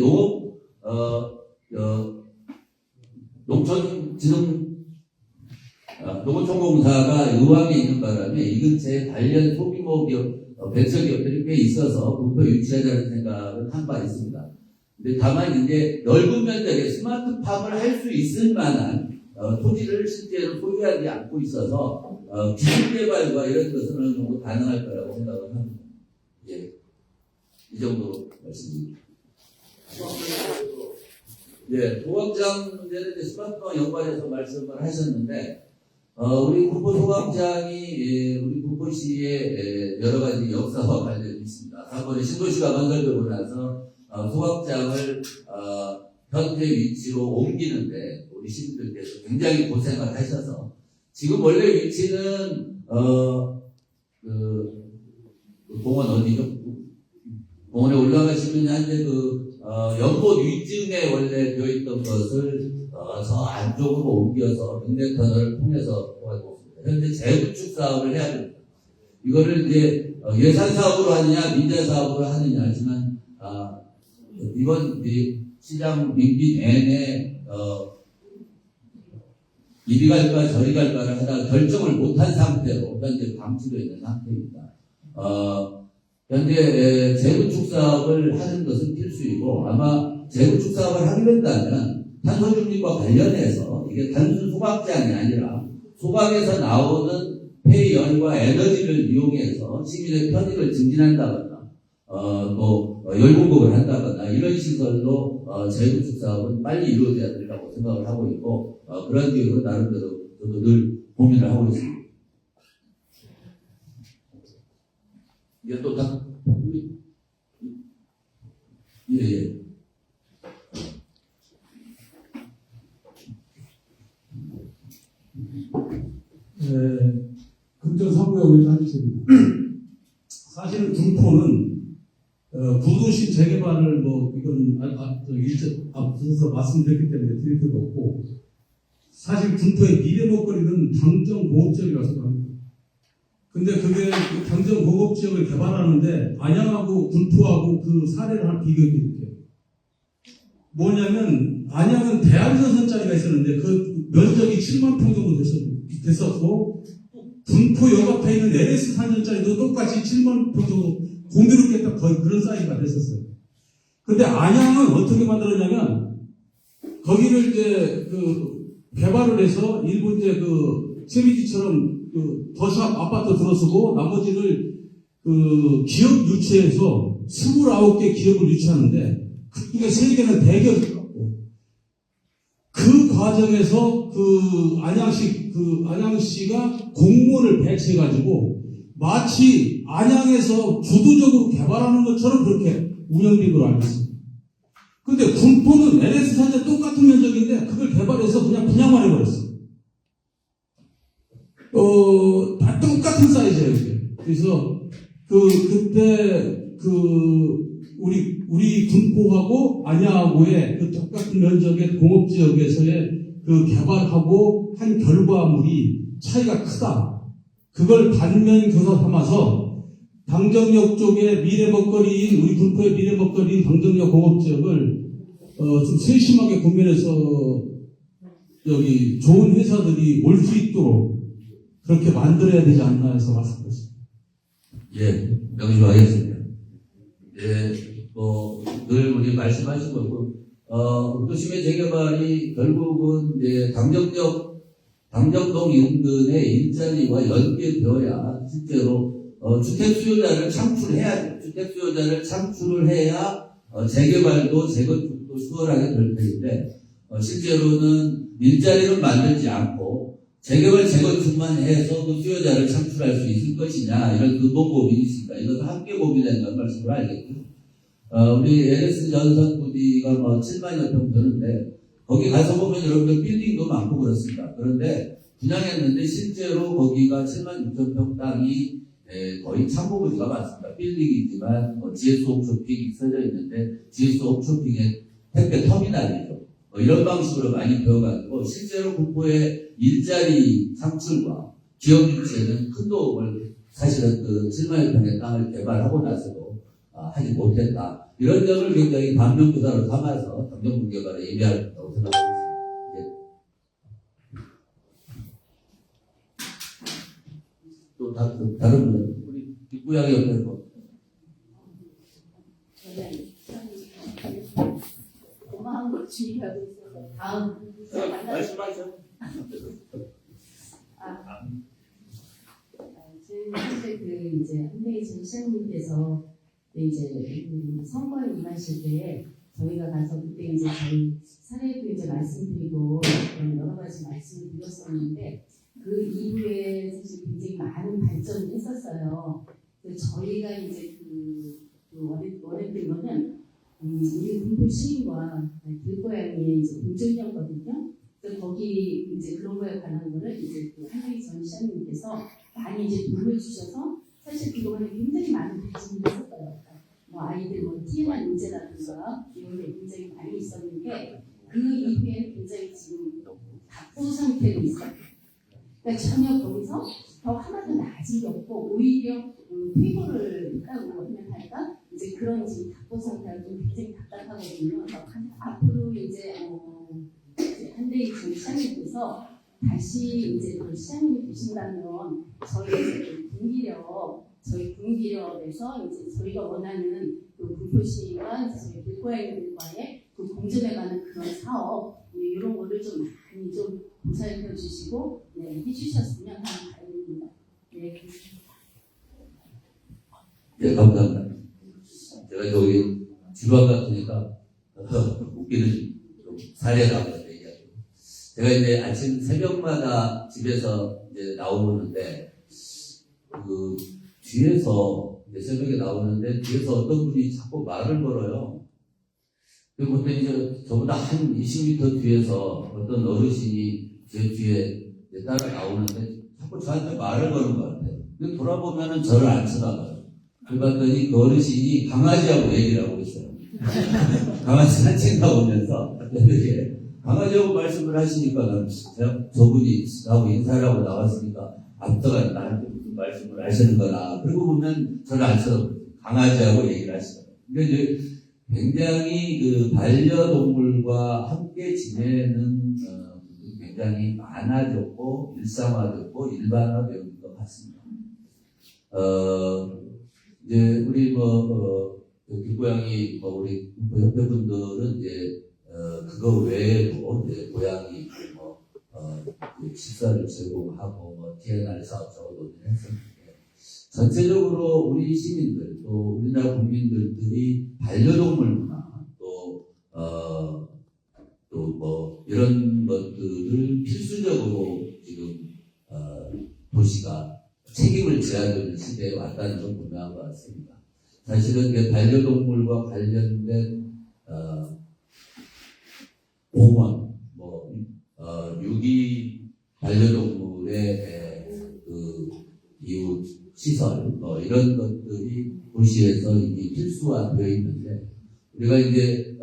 농어촌공사가 의왕에 있는 바람에 이 근처에 관련 소규모 기업, 벤처 기업들이 꽤 있어서 북포 유치하자는 생각을 한 바 있습니다. 근데 다만 이제 넓은 면적의 스마트팜을 할 수 있을 만한 토지를 실제로 소유하지 않고 있어서 기술 개발과 이런 것은 어느 정도 가능할 거라고 생각을 합니다. 예, 이 정도 말씀드립니다. 예, 소각장 문제는 이제 스마트팜 연관해서 말씀을 하셨는데, 우리 북포 소각장이 우리 북포시의 여러 가지 역사와 관련이 있습니다. 다음번에 신도시가 건설되고 나서 소각장을 현재 위치로 옮기는데 우리 시민들께서 굉장히 고생을 하셔서 지금 원래 위치는 공원 어디죠? 공원에 올라가시면 현재 연못 위층에 원래 되어 있던 것을 저 안쪽으로 옮겨서 경내터널을 통해서 도와주고 있습니다. 현재 재구축 사업을 해야 됩니다. 이거를 이제 예산 사업으로 하느냐 민자 사업으로 하느냐 하지만 이번 시장 임기 내내 이리 갈까 저리 갈까를 하다가 결정을 못한 상태로 현재 방치되어 있는 상태입니다. 현재 재구축 사업을 하는 것은 필수이고 아마 재구축 사업을 하게 된다면 탄소중립과 관련해서 이게 단순 소각장이 아니라 소각에서 나오는 폐열과 에너지를 이용해서 시민의 편익을 증진한다거나 열 공급을 한다거나 이런 시설로 재구축 사업은 빨리 이루어져야 된다고 생각을 하고 있고 그런 기회로 나름대로 저도 늘 고민을 하고 있습니다. 이게 또 다 예. 금전 사무역의 단체입니다. 사실은 군포는 구도시 재개발을 이건 앞서서 말씀드렸기 때문에 드릴 필요가 없고 사실 군포의 미래 먹거리는 당정 공업지역이라고 생각합니다. 근데 그게 당정 공업지역을 개발하는데 안양하고 군포하고 그 사례를 하나 비교해 드릴게요. 뭐냐면 안양은 대한전선짜리가 있었는데 그 면적이 7만 평 정도 됐었고 군포 역 앞에 있는 LS 산전짜리도 똑같이 7만 평 정도 공교롭게 딱 거의 그런 사이즈가 됐었어요. 근데 안양은 어떻게 만들었냐면 거기를 이제 개발을 해서 일부 이제 세미지처럼 더샵 아파트 들어서고 나머지를 기업 유치해서 29개 기업을 유치하는데 그중에 3개는 대기업이더라고. 그 과정에서 안양시가 공무원을 배치해가지고 마치 안양에서 주도적으로 개발하는 것처럼 그렇게 운영된 걸로 알고 있습니다. 근데 군포는 LS 산재 똑같은 면적인데 그걸 개발해서 그냥 분양만 해버렸어. 다 똑같은 사이즈예요, 이게. 그래서 그때 우리 군포하고 안양하고의 그 똑같은 면적의 공업지역에서의 개발하고 한 결과물이 차이가 크다. 그걸 반면 교사 삼아서 당정역 쪽에 미래 먹거리인 우리 군포의 미래 먹거리인 당정역 공업지역을 좀 세심하게 고민해서 여기 좋은 회사들이 올 수 있도록 그렇게 만들어야 되지 않나 해서 말씀드렸습니다. 예, 명심하겠습니다. 예, 늘 우리 말씀하신 거고, 도심의 재개발이 결국은 이제 당정동 인근의 일자리와 연계되어야 실제로 주택 수요자를 창출해야 돼요. 주택 수요자를 창출을 해야 재개발도 재건축도 수월하게 될 텐데 실제로는 일자리를 만들지 않고 재개발 재건축만 해서 그 수요자를 창출할 수 있을 것이냐 이런 근본 고민이 있습니다. 이것도 함께 고민된다는 말씀으로 알겠고요. 우리 LS 전선 부지가 7만여 평 되는데 거기 가서 보면 여러분들 빌딩도 많고 그렇습니다. 그런데 분양했는데 실제로 거기가 7만 6천 평 땅이 거의 참고부지가 많습니다. 빌딩이지만 GS 홈쇼핑이 써져 있는데 GS 홈쇼핑의 택배 터미널이죠. 이런 방식으로 많이 배워가지고 실제로 국보의 일자리 창출과 기업 유치에는 큰 도움을 사실은 그 7만 평의 땅을 개발하고 나서도 하지 못했다. 이런 점을 굉장히 반면교사로 삼아서 당정부 개발에 예비하겠다고 생각합니다. 또 다른 분, 우리 뒷구양이 옆에 거. 고마운 걸 준비하고 있어서 다음 말씀하셔. 저희 현재 그 이제 한대희 시장님께서 이제 선거에 임하실 때 저희가 가서 그때 이제 저희 사례도 이제 말씀드리고 여러 가지 말씀을 드렸었는데 그 이후에 사실 굉장히 많은 발전을 했었어요. 저희가 이제 원했던 거는 우리 군포 시민과 길고양이의 이제 공존이었거든요. 그래서 거기 이제 그런 거에 관한 거를 이제 그 한대희 전 시장님께서 많이 이제 도움을 주셔서 사실 그동안에 굉장히 많은 발전을 했었어요. 뭐 아이들 뭐 TNR 문제라든가 이런 게 굉장히 많이 있었는데 그 이후에 굉장히 지금 답보 상태로 있어요. 그러니까 전혀 거기서 더 하나도 나아진 게 없고 오히려 퇴보를 하고 하면 할까 이제 그런 지금 답보 상태가 좀 굉장히 답답하거든요. 앞으로 이제 한대희 전 시장님께서 다시 이제 그 시장님이 되신다면 저희 군기력에서 이제 저희가 원하는 그 군포시와 저희 길고양이들과의 그 공존에 관한 그런 사업 이런 거를 좀 많이 좀 보살펴 주시고 해주셨으면 하는 바람입니다. 네. 네, 감사합니다. 제가 저기 지루한 것 같으니까 웃기는 좀 사례가 한번 얘기하고. 제가 이제 아침 새벽마다 집에서 이제 나오는데 그 뒤에서 이제 새벽에 나오는데 뒤에서 어떤 분이 자꾸 말을 걸어요. 그리고 그때 이제 저보다 한 20m 뒤에서 어떤 어르신이 제 뒤에 따라 나오는데 자꾸 저한테 말을 거는 것 같아요. 근데 돌아보면은 저를 안 쳐다봐요. 그랬더니 그 어르신이 강아지하고 얘기를 하고 있어요. 강아지 산책 나오면서 이렇게 강아지하고 말씀을 하시니까 저분이 나하고 인사를 하고 나왔으니까 앞서가 나한테 무슨 말씀을 하시는 거나 그리고 보면 저를 안 쳐다봐요. 강아지하고 얘기를 하시더라고요. 그러니까 이제 굉장히 그 반려동물과 함께 지내는 굉장히 많아졌고 일상화됐고 일반화된 것 같습니다. 이제 우리 길고양이 우리 협회분들은 이제 그거 외에도 이제 고양이 식사를 제공하고 TNR 사업 작업을 논의했었는데 전체적으로 우리 시민들 또 우리나라 국민들이 반려동물 문화 또 이런 것들을 필수적으로 지금 도시가 책임을 져야 되는 시대에 왔다는 건 분명한 것 같습니다. 사실은 반려동물과 관련된 공원, 유기 반려동물의 그 이웃 시설, 이런 것들이 도시에서 이미 필수화되어 있는데 우리가 이제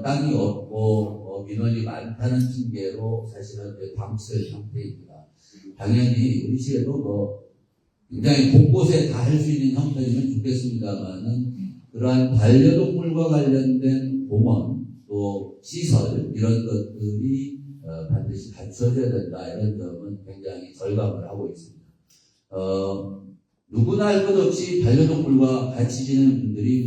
땅이 없고 민원이 많다는 핑계로 사실은 방치될 상태입니다. 당연히 우리 시에도 굉장히 곳곳에 다 할 수 있는 형태이면 좋겠습니다만은 그러한 반려동물과 관련된 공원 또 시설 이런 것들이 반드시 갖춰져야 된다 이런 점은 굉장히 절감을 하고 있습니다. 누구나 할 것 없이 반려동물과 같이 지내는 분들이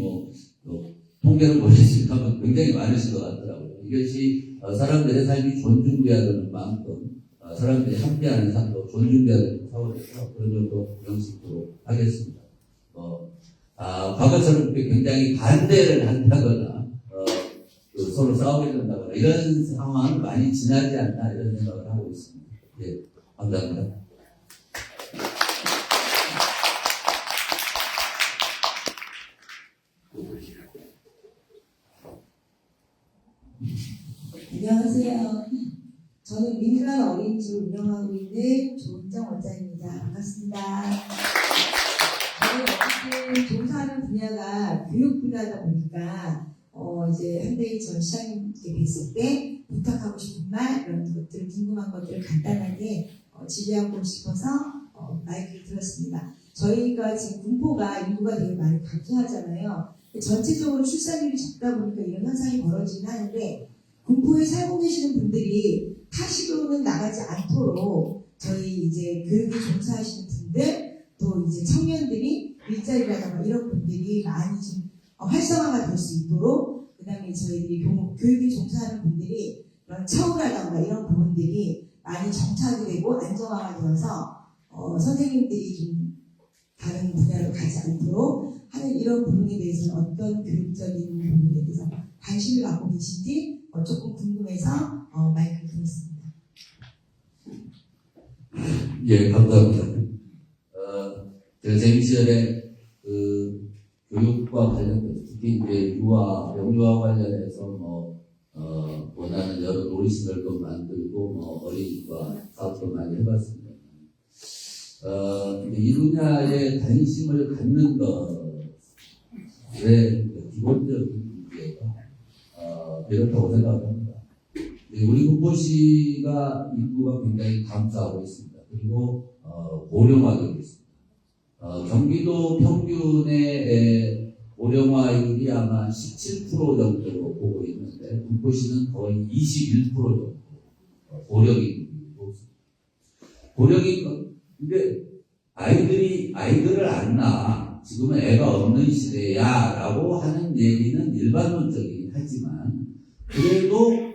통계는 모르겠습니다만 굉장히 많으신 것 같더라고요. 이것이 사람들의 삶이 존중돼야 되는 만큼 사람들이 함께하는 삶도 존중돼야 되는 사회에서 그런 점도 명심토록 하겠습니다. 과거처럼 굉장히 반대를 한다거나 서로 싸우게 된다거나 이런 상황은 많이 지나지 않나 이런 생각을 하고 있습니다. 예, 감사합니다. 안녕하세요. 안녕하세요. 저는 민간 어린이집을 운영하고 있는 조은정 원장입니다. 반갑습니다. 저는 어쨌든 종사하는 분야가 교육 분야다 보니까 이제 한대희 전 시장님께 뵀을 때 부탁하고 싶은 말 이런 것들 궁금한 것들을 간단하게 질의하고 싶어서 마이크를 들었습니다. 저희가 지금 군포가 인구가 되게 많이 감소하잖아요. 전체적으로 출산율이 적다 보니까 이런 현상이 벌어지긴 하는데 군포에 살고 계시는 분들이 타시로는 나가지 않도록 저희 이제 교육에 종사하시는 분들 또 이제 청년들이 일자리라든가 이런 분들이 많이 좀 활성화가 될 수 있도록 그다음에 저희들이 교육에 종사하는 분들이 그런 처우라든가 이런 부분들이 많이 정착이 되고 안정화가 되어서 선생님들이 좀 다른 분야로 가지 않도록 하는 이런 부분에 대해서는 어떤 교육적인 부분에 대해서 관심을 갖고 계신지 조금 궁금해서 마이크를 들었습니다. 예, 감사합니다. 제가 제 시절에 그 교육과 관련돼서 특히 이제 영유아 관련해서 원하는 여러 놀이시설도 만들고 어린이과 사업도 많이 해봤습니다. 이 분야에 관심을 갖는 것의 기본적인 문제가 이렇다고 생각합니다. 우리 군포시가 인구가 굉장히 감소하고 있습니다. 그리고 고령화되고 있습니다. 경기도 평균의 고령화율이 아마 17% 정도로 보고 있는데 군포시는 거의 21% 정도 고령이 높습니다. 고령이 근데 아이들을 안 낳아 지금은 애가 없는 시대야라고 하는 얘기는 일반론적이긴 하지만 그래도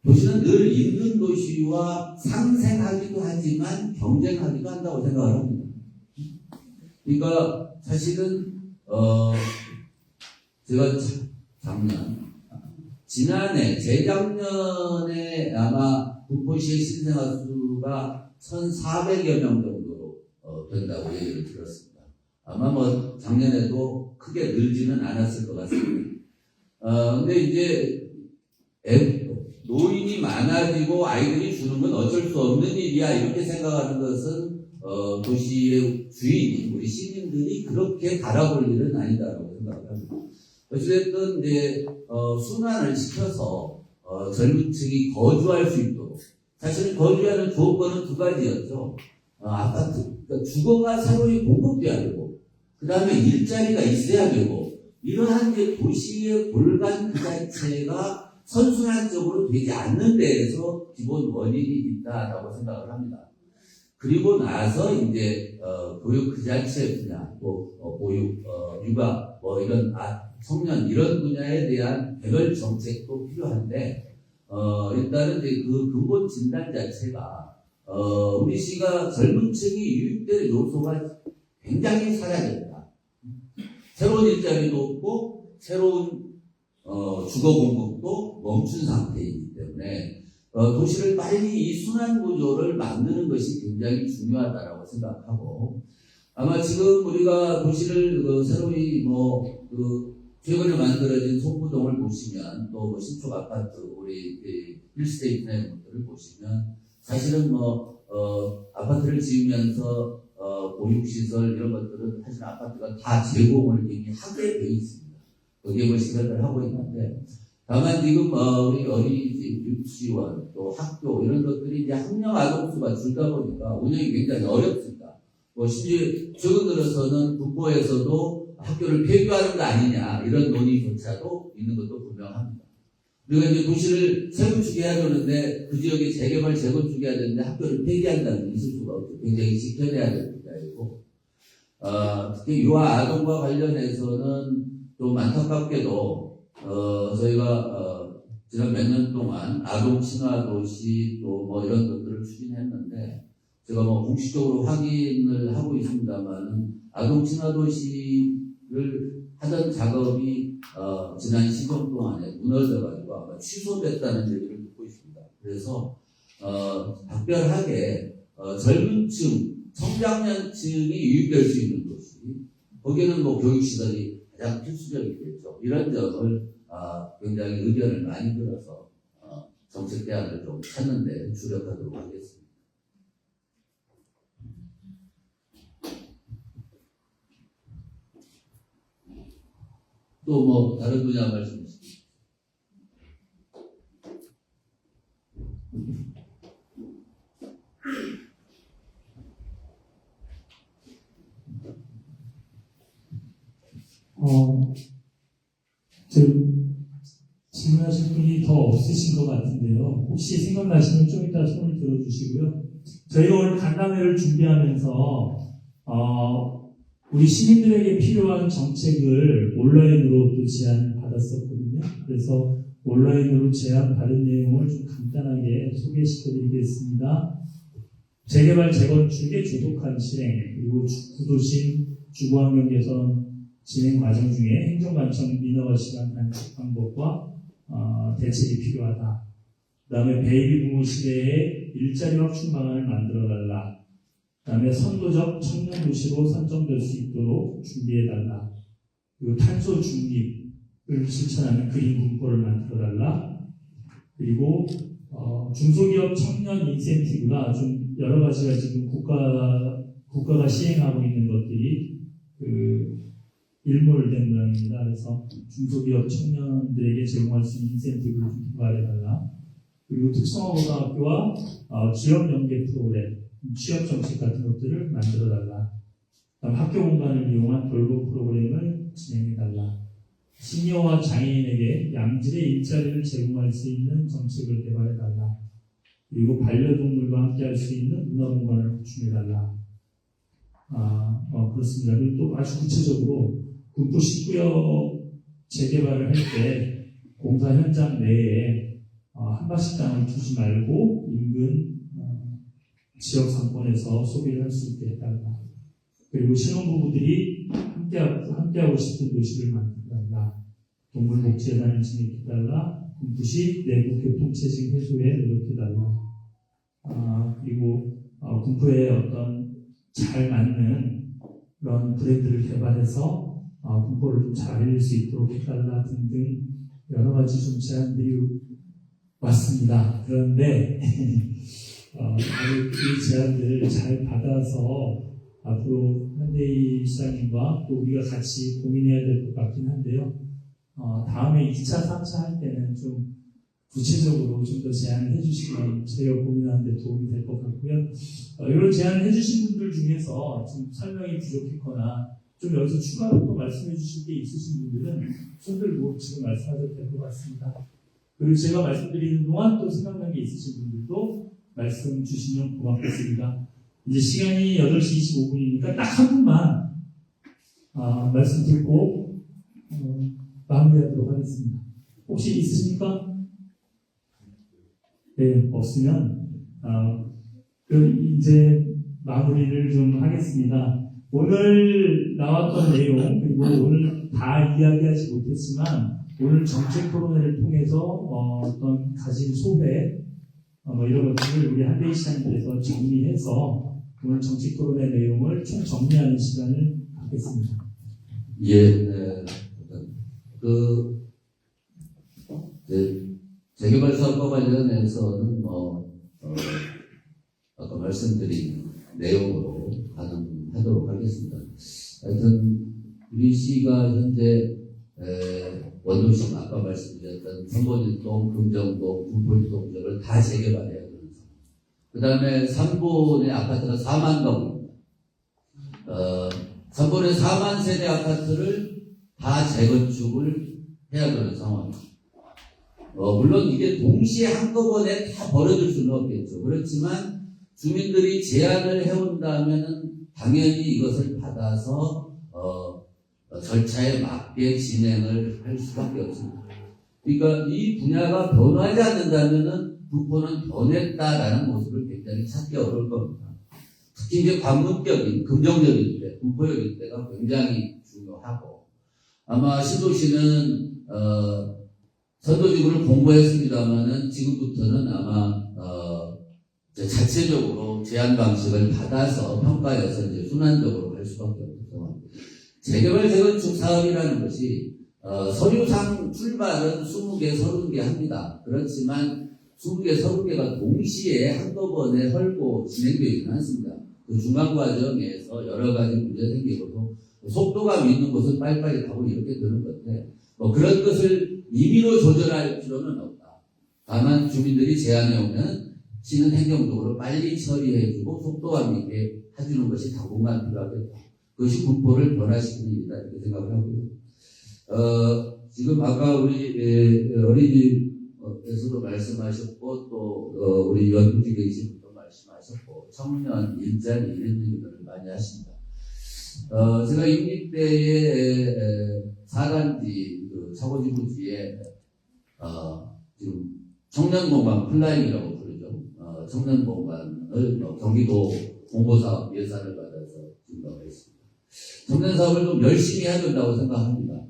도시는 늘 있는 도시와 상생하기도 하지만 경쟁하기도 한다고 생각을 합니다. 그러니까 사실은 제가 재작년에 아마 군포시의 신생아 수가 1,400여 명 정도로 된다고 얘기를 들었습니다. 아마 작년에도 크게 늘지는 않았을 것 같습니다. 근데 이제 노인이 많아지고 아이들이 주는 건 어쩔 수 없는 일이야 이렇게 생각하는 것은 도시의 주인 우리 시민들이 그렇게 바라볼 일은 아니다라고 생각합니다. 어쨌든 이제 순환을 시켜서 젊은 층이 거주할 수 있도록 사실은 거주하는 조건은 두 가지였죠. 아파트 그러니까 주거가 새로이 공급돼야 되고 그 다음에 일자리가 있어야 되고 이러한 이제 도시의 골간 그 자체가 선순환적으로 되지 않는 데에서 기본 원인이 있다라고 생각을 합니다. 그리고 나서 이제 교육 그 자체 분야, 보육, 육아, 이런 청년 이런 분야에 대한 개별 정책도 필요한데 일단은 이제 그 근본 진단 자체가 우리 시가 젊은 층이 유입될 요소가 굉장히 사라졌다. 새로운 일자리도 없고 새로운 주거 공급도 멈춘 상태이기 때문에 도시를 빨리 이 순환 구조를 만드는 것이 굉장히 중요하다라고 생각하고 아마 지금 우리가 도시를 새로이 최근에 만들어진 송부동을 보시면 또 신축 아파트 우리 힐스테이트의 것들을 보시면 사실은 아파트를 지으면서 보육시설 이런 것들은 사실 아파트가 다 제공을 이미 하게 되어 있습니다. 거기에 시설을 하고 있는데 다만 지금 우리 어린이집, 유치원, 또 학교 이런 것들이 이제 학령 아동수가 줄다 보니까 운영이 굉장히 어렵습니다. 심지어 최근 들어서는 군포에서도 학교를 폐교하는 거 아니냐 이런 논의조차도 있는 것도 분명합니다. 우리가 이제 도시를 재건축해야 되는데 그 지역에 재개발, 재건축해야 되는데 학교를 폐기한다는 게 있을 수가 없죠. 굉장히 지켜내야 될 문제이고 특히 유아 아동과 관련해서는 좀 안타깝게도 저희가 지난 몇 년 동안 아동 친화 도시 또 이런 것들을 추진했는데 제가 공식적으로 확인을 하고 있습니다만은 아동 친화 도시를 하던 작업이 지난 시간 동안에 무너져가지고 아마 취소됐다는 얘기를 듣고 있습니다. 그래서 각별하게 젊은 층, 청장년층이 유입될 수 있는 도시, 거기에는 교육시설이 가장 필수적이겠죠. 이런 점을 굉장히 의견을 많이 들어서 정책 대안을 좀 찾는 데 주력하도록 하겠습니다. 또 뭐 다른 분야 말씀 주시죠. 지금 질문하실 분이 더 없으신 것 같은데요. 혹시 생각나시면 좀 이따 손을 들어주시고요. 저희가 오늘 간담회를 준비하면서 우리 시민들에게 필요한 정책을 온라인으로 또 제안을 받았었거든요. 그래서 온라인으로 제안 받은 내용을 좀 간단하게 소개시켜드리겠습니다. 재개발, 재건축의 조속한 실행, 그리고 구도심, 주거환경 개선 진행 과정 중에 행정관청 민원화 시간 단축 방법과 대책이 필요하다. 그 다음에 베이비 부모 시대에 일자리 확충 방안을 만들어달라. 그 다음에 선도적 청년 도시로 선정될 수 있도록 준비해달라. 그리고 탄소 중립을 실천하는 그린 분포를 만들어달라. 그리고 중소기업 청년 인센티브가 좀 여러 가지가 지금 국가가 시행하고 있는 것들이 일몰된 모양입니다. 그래서 중소기업 청년들에게 제공할 수 있는 인센티브를 좀 부과해달라. 그리고 특성화고등학교와 지역 연계 프로그램, 취업 정책 같은 것들을 만들어달라. 그다음 학교 공간을 이용한 돌보 프로그램을 진행해달라. 시니어와 장애인에게 양질의 일자리를 제공할 수 있는 정책을 개발해달라. 그리고 반려동물과 함께할 수 있는 문화공간을 구축해달라. 그렇습니다. 그리고 또 아주 구체적으로 군포 19역 재개발을 할 때 공사 현장 내에 한박식당을 두지 말고 인근 지역 상권에서 소비를 할 수 있게 해달라. 그리고 신혼부부들이 함께하고 싶은 도시를 만들어달라. 동물복지재단을 진행해달라. 군포시 내부 교통체증 해소에 노력해달라. 그리고 군포에 어떤 잘 맞는 그런 브랜드를 개발해서 군포를 좀 잘 알릴 수 있도록 해달라 등등 여러 가지 좀 제안들이 왔습니다. 그런데 이 제안들을 잘 받아서 앞으로 현대희 시장님과 또 우리가 같이 고민해야 될 것 같긴 한데요. 다음에 2차, 3차 할 때는 좀 구체적으로 좀 더 제안을 해주시면 저희가 고민하는 데 도움이 될 것 같고요. 이런 제안을 해주신 분들 중에서 좀 설명이 부족했거나 좀 여기서 추가로 또 말씀해 주실 게 있으신 분들은 손 들고 지금 말씀하셔도 될 것 같습니다. 그리고 제가 말씀드리는 동안 또 생각난 게 있으신 분들도 말씀 주시면 고맙겠습니다. 이제 시간이 8시 25분이니까 딱 한 분만 말씀 듣고 마무리하도록 하겠습니다. 혹시 있으십니까? 네, 없으면 이제 마무리를 좀 하겠습니다. 오늘 나왔던 내용, 그리고 오늘 다 이야기하지 못했지만 오늘 정책 토론회를 통해서 어떤 가진 소회 이런 것들을 우리 한대희 시장님께서 정리해서 오늘 정책 토론회 내용을 총 정리하는 시간을 갖겠습니다. 예, 재개발 사업과 관련해서는 아까 말씀드린 내용으로 가능하도록 하겠습니다. 하여튼 우리 시가 현재 원도심 아까 말씀드렸던 삼본일동, 금정동, 군포일동 등을 다 재개발해야 되는 상황. 그 다음에 삼본의 아파트가 4만 동입니다. 삼본의 4만 세대 아파트를 다 재건축을 해야 되는 상황입니다. 물론 이게 동시에 한꺼번에 다 벌어질 수는 없겠죠. 그렇지만 주민들이 제안을 해온다면은 당연히 이것을 받아서 절차에 맞게 진행을 할 수밖에 없습니다. 그러니까 이 분야가 변하지 않는다면은 군포는 변했다라는 모습을 굉장히 찾기 어려울 겁니다. 특히 이제 관문격인 긍정적인 때, 군포역일 때가 굉장히 중요하고 아마 신도시는 선도지구를 공부했습니다만은 지금부터는 아마 자체적으로 제안 방식을 받아서 평가해서 이제 순환적으로 갈 수밖에 없어서 재개발 재건축 사업이라는 것이 서류상 출발은 20개, 30개 합니다. 그렇지만 20개, 30개가 동시에 한꺼번에 헐고 진행되지는 않습니다. 그 중간 과정에서 여러 가지 문제가 생기고 속도감 있는 곳은 빨리빨리 가고 이렇게 되는 건데 그런 것을 임의로 조절할 필요는 없다. 다만 주민들이 제안해 오면 시는 행정적으로 빨리 처리해주고 속도감 있게 해주는 것이 당분간 필요하겠다. 그것이 군포를 변화시키는 일이다 이렇게 생각을 하고요. 지금 아까 우리 어린이집에서도 말씀하셨고 또 우리 연구직 계신 분도 말씀하셨고 청년 일자리 이런 얘기들을 많이 하십니다. 제가 임기 때에 4단지 그 차고지구지에 지금 청년공간 플라잉이라고 부르죠. 청년공간을 경기도 공보사업 예산을 받아서 준다고 했습니다. 청년사업을 좀 열심히 해야 된다고 생각합니다.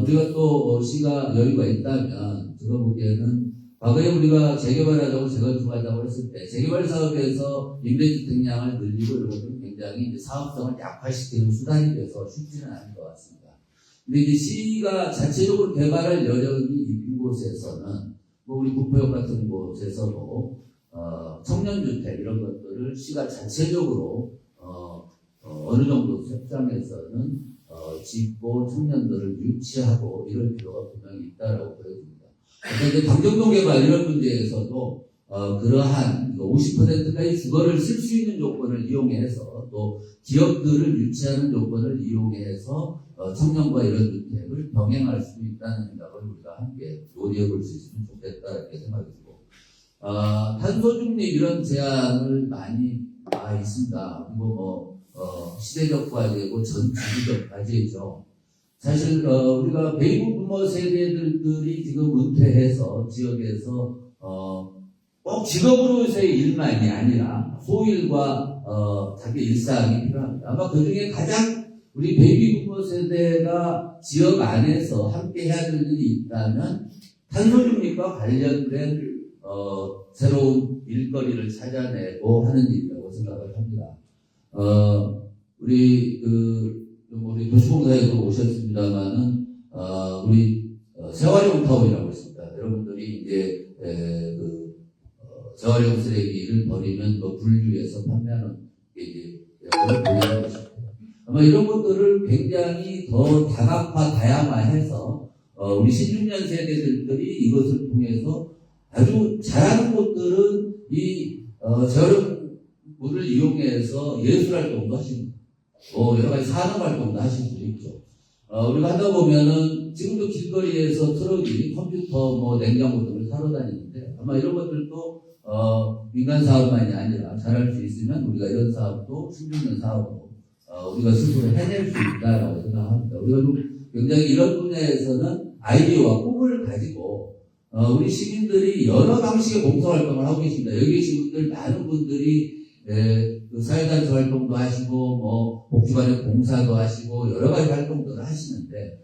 우리가 또 시가 여유가 있다면 제가 보기에는 과거에 우리가 재개발하자고 재건축하자고 했을 때 재개발 사업에서 임대주택량을 늘리고 이런 것들은 굉장히 이제 사업성을 약화시키는 수단이 돼서 쉽지는 않은 것 같습니다. 근데 이제 시가 자체적으로 개발할 여력이 있는 곳에서는 우리 구포역 같은 곳에서도 청년주택 이런 것들을 시가 자체적으로 어느 정도 sep장에서는 짓고 청년들을 유치하고 이럴 필요가 분명히 있다라고 보여집니다. 그런데 강정동 개발 이런 문제에서도 그러한 50%까지 주거를 쓸 수 있는 조건을 이용해서 또 기업들을 유치하는 조건을 이용해서 청년과 이런 주택을 병행할 수 있다는 생각을 우리가 함께 논의해 볼 수 있으면 좋겠다 이렇게 생각이 들고 탄소 중립 이런 제안을 많이 있습니다. 그리고 시대적 과제고 전지구적 과제죠. 사실 우리가 베이비 부모 세대들이 지금 은퇴해서 지역에서 꼭 직업으로서의 일만이 아니라 소일과 자기 일상이 필요합니다. 아마 그 중에 가장 우리 베이비 부모 세대가 지역 안에서 함께 해야 될 일이 있다면 탄소 중립과 관련된 새로운 일거리를 찾아내고 하는 일이라고 생각을 합니다. 우리 도시공사에도 오셨습니다만은 우리 재활용 타운이라고 있습니다. 여러분들이 이제 재활용 쓰레기를 버리면 분류해서 판매하는 이제 그런 분야인 것입니다. 아마 이런 것들을 굉장히 더 다각화, 다양화해서 우리 신중년 세대들이 이것을 통해서 아주 잘하는 곳들은 이 재활용 물을 이용해서 예술활동도 하십니다. 여러 가지 산업활동도 하실 수 있죠. 우리가 하다 보면은 지금도 길거리에서 트럭이 컴퓨터, 냉장고 등을 사러 다니는데 아마 이런 것들도 민간 사업만이 아니라 잘할 수 있으면 우리가 이런 사업도 신중년 사업으로 우리가 스스로 해낼 수 있다라고 생각합니다. 우리가 굉장히 이런 분야에서는 아이디어와 꿈을 가지고 우리 시민들이 여러 방식의 봉사활동을 하고 계십니다. 여기 계신 분들 많은 분들이 사회단체 활동도 하시고 복지관의 봉사도 하시고 여러 가지 활동들을 하시는데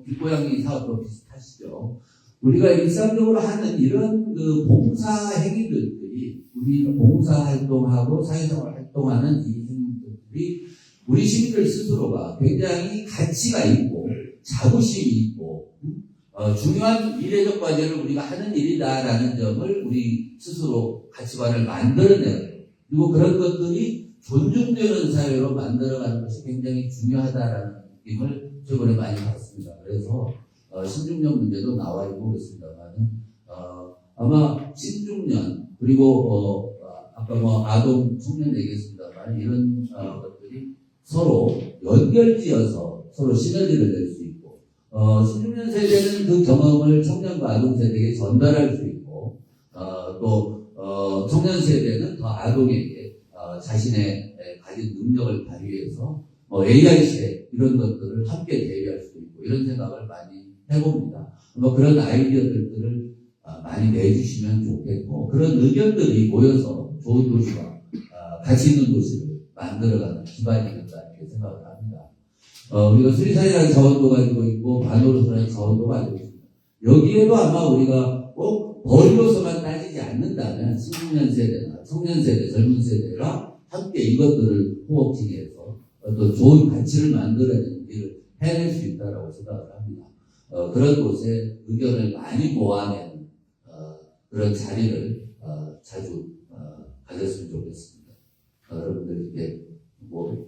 뒷고양이 사업도 비슷하시죠. 우리가 일상적으로 하는 이런 봉사 행위들이 우리 봉사 활동하고 사회생활 활동하는 이 행위들이 우리 시민들 스스로가 굉장히 가치가 있고 자부심이 있고 중요한 미래적 과제를 우리가 하는 일이다라는 점을 우리 스스로 가치관을 만들어내요. 그리고 그런 것들이 존중되는 사회로 만들어가는 것이 굉장히 중요하다라는 느낌을 최근에 많이 받습니다. 그래서 신중년 문제도 나와 있고 그렇습니다만 아마 신중년 그리고 아까 아동 청년 얘기했습니다만 이런 것들이 서로 연결지어서 서로 시너지를 낼 수 있고 신중년 세대는 그 경험을 청년과 아동 세대에게 전달할 수 있고 또 청년 세대는 더 아동에게 자신의 가진 능력을 발휘해서 AI 시대 이런 것들을 함께 대비할 수 있고 이런 생각을 많이 해봅니다. 그런 아이디어들을 많이 내주시면 좋겠고 그런 의견들이 모여서 좋은 도시와 가치 있는 도시를 만들어가는 기반이겠다 이렇게 생각을 합니다. 우리가 수리산이라는 자원도 가지고 있고 반도로서라는 자원도 가지고 있습니다. 여기에도 아마 우리가 꼭 버리로서만 따지지 않는다면 신중년 세대나 청년 세대, 젊은 세대가 함께 이것들을 호흡팅해서 또 좋은 가치를 만들어내는 일을 해낼 수 있다고 생각을 합니다. 그런 곳에 의견을 많이 모아낸 그런 자리를 자주 가졌으면 좋겠습니다. 여러분들께 뭐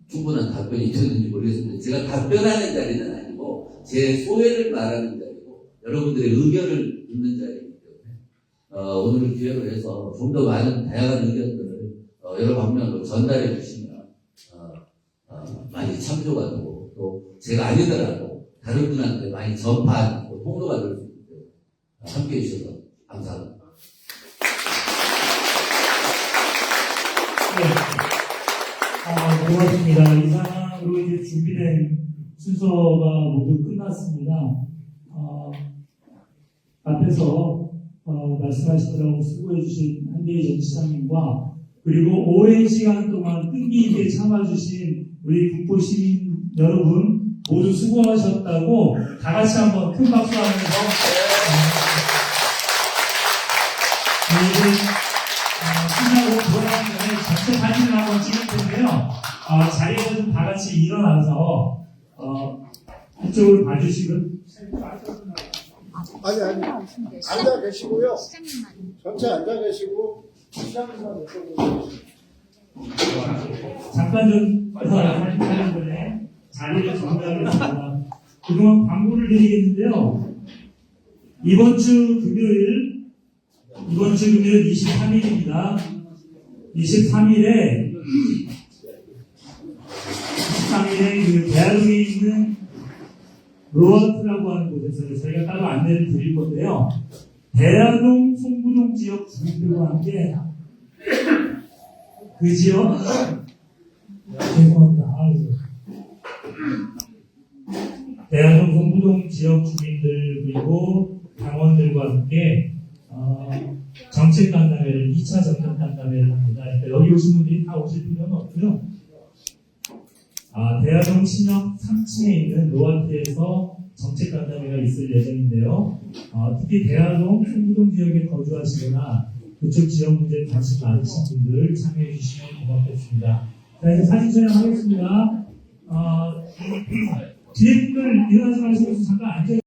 충분한 답변이 있었는지 모르겠습니다. 제가 답변하는 자리는 아니고 제 소회를 말하는 자리고 여러분들의 의견을 듣는 자리이기 때문에 오늘 기회로 해서 좀 더 많은 다양한 의견들을 여러 방면으로 전달해 주시면 많이 참조가 되고 또 제가 아니더라도 다른 분한테 많이 전파하고 통로가 될 수 있기 때문에 함께해 주셔서 감사합니다. 네. 고맙습니다. 이상으로 이제 준비된 순서가 모두 끝났습니다. 앞에서 말씀하시더라고 수고해주신 한대희 전 시장님과 그리고 오랜 시간 동안 끈기 있게 참아주신 우리 국보 시민 여러분 모두 수고하셨다고 다 같이 한번 큰 박수 하면서 끝나고 돌아가기 전에 전체 사진을 한번 찍을 텐데요. 자리에서 좀 다 같이 일어나서 이쪽을 봐주시고 아니 앉아 계시고요. 전체 앉아 계시고 시장님만 이쪽으로 잠깐 좀 사진 촬영 전에 자리를 정리하겠습니다. 그동안 광고를 드리겠는데요. 이번 주 금요일 23일입니다. 23일에 그 대학로에 있는 로아트라고 하는 곳에서 저희가 따로 안내를 드릴 건데요. 대학동, 송구동 지역 주민들과 함께 그 지역 죄송합니다. 대학동, 송구동 지역 주민들 그리고 당원들과 함께 정책 간담회를 2차 정책 간담회를 합니다. 그러니까 여기 오신 분들이 다 오실 필요는 없고요. 대학동 신역 3층에 있는 로아트에서 정책 간담회가 있을 예정인데요. 특히 대학동, 송구동 지역에 거주하시거나 그쪽 지역 문제에 관심 많으신 분들 참여해 주시면 고맙겠습니다. 자, 이제 사진 촬영하겠습니다. 뒤에 분들 일어나지 마시고 잠깐 앉아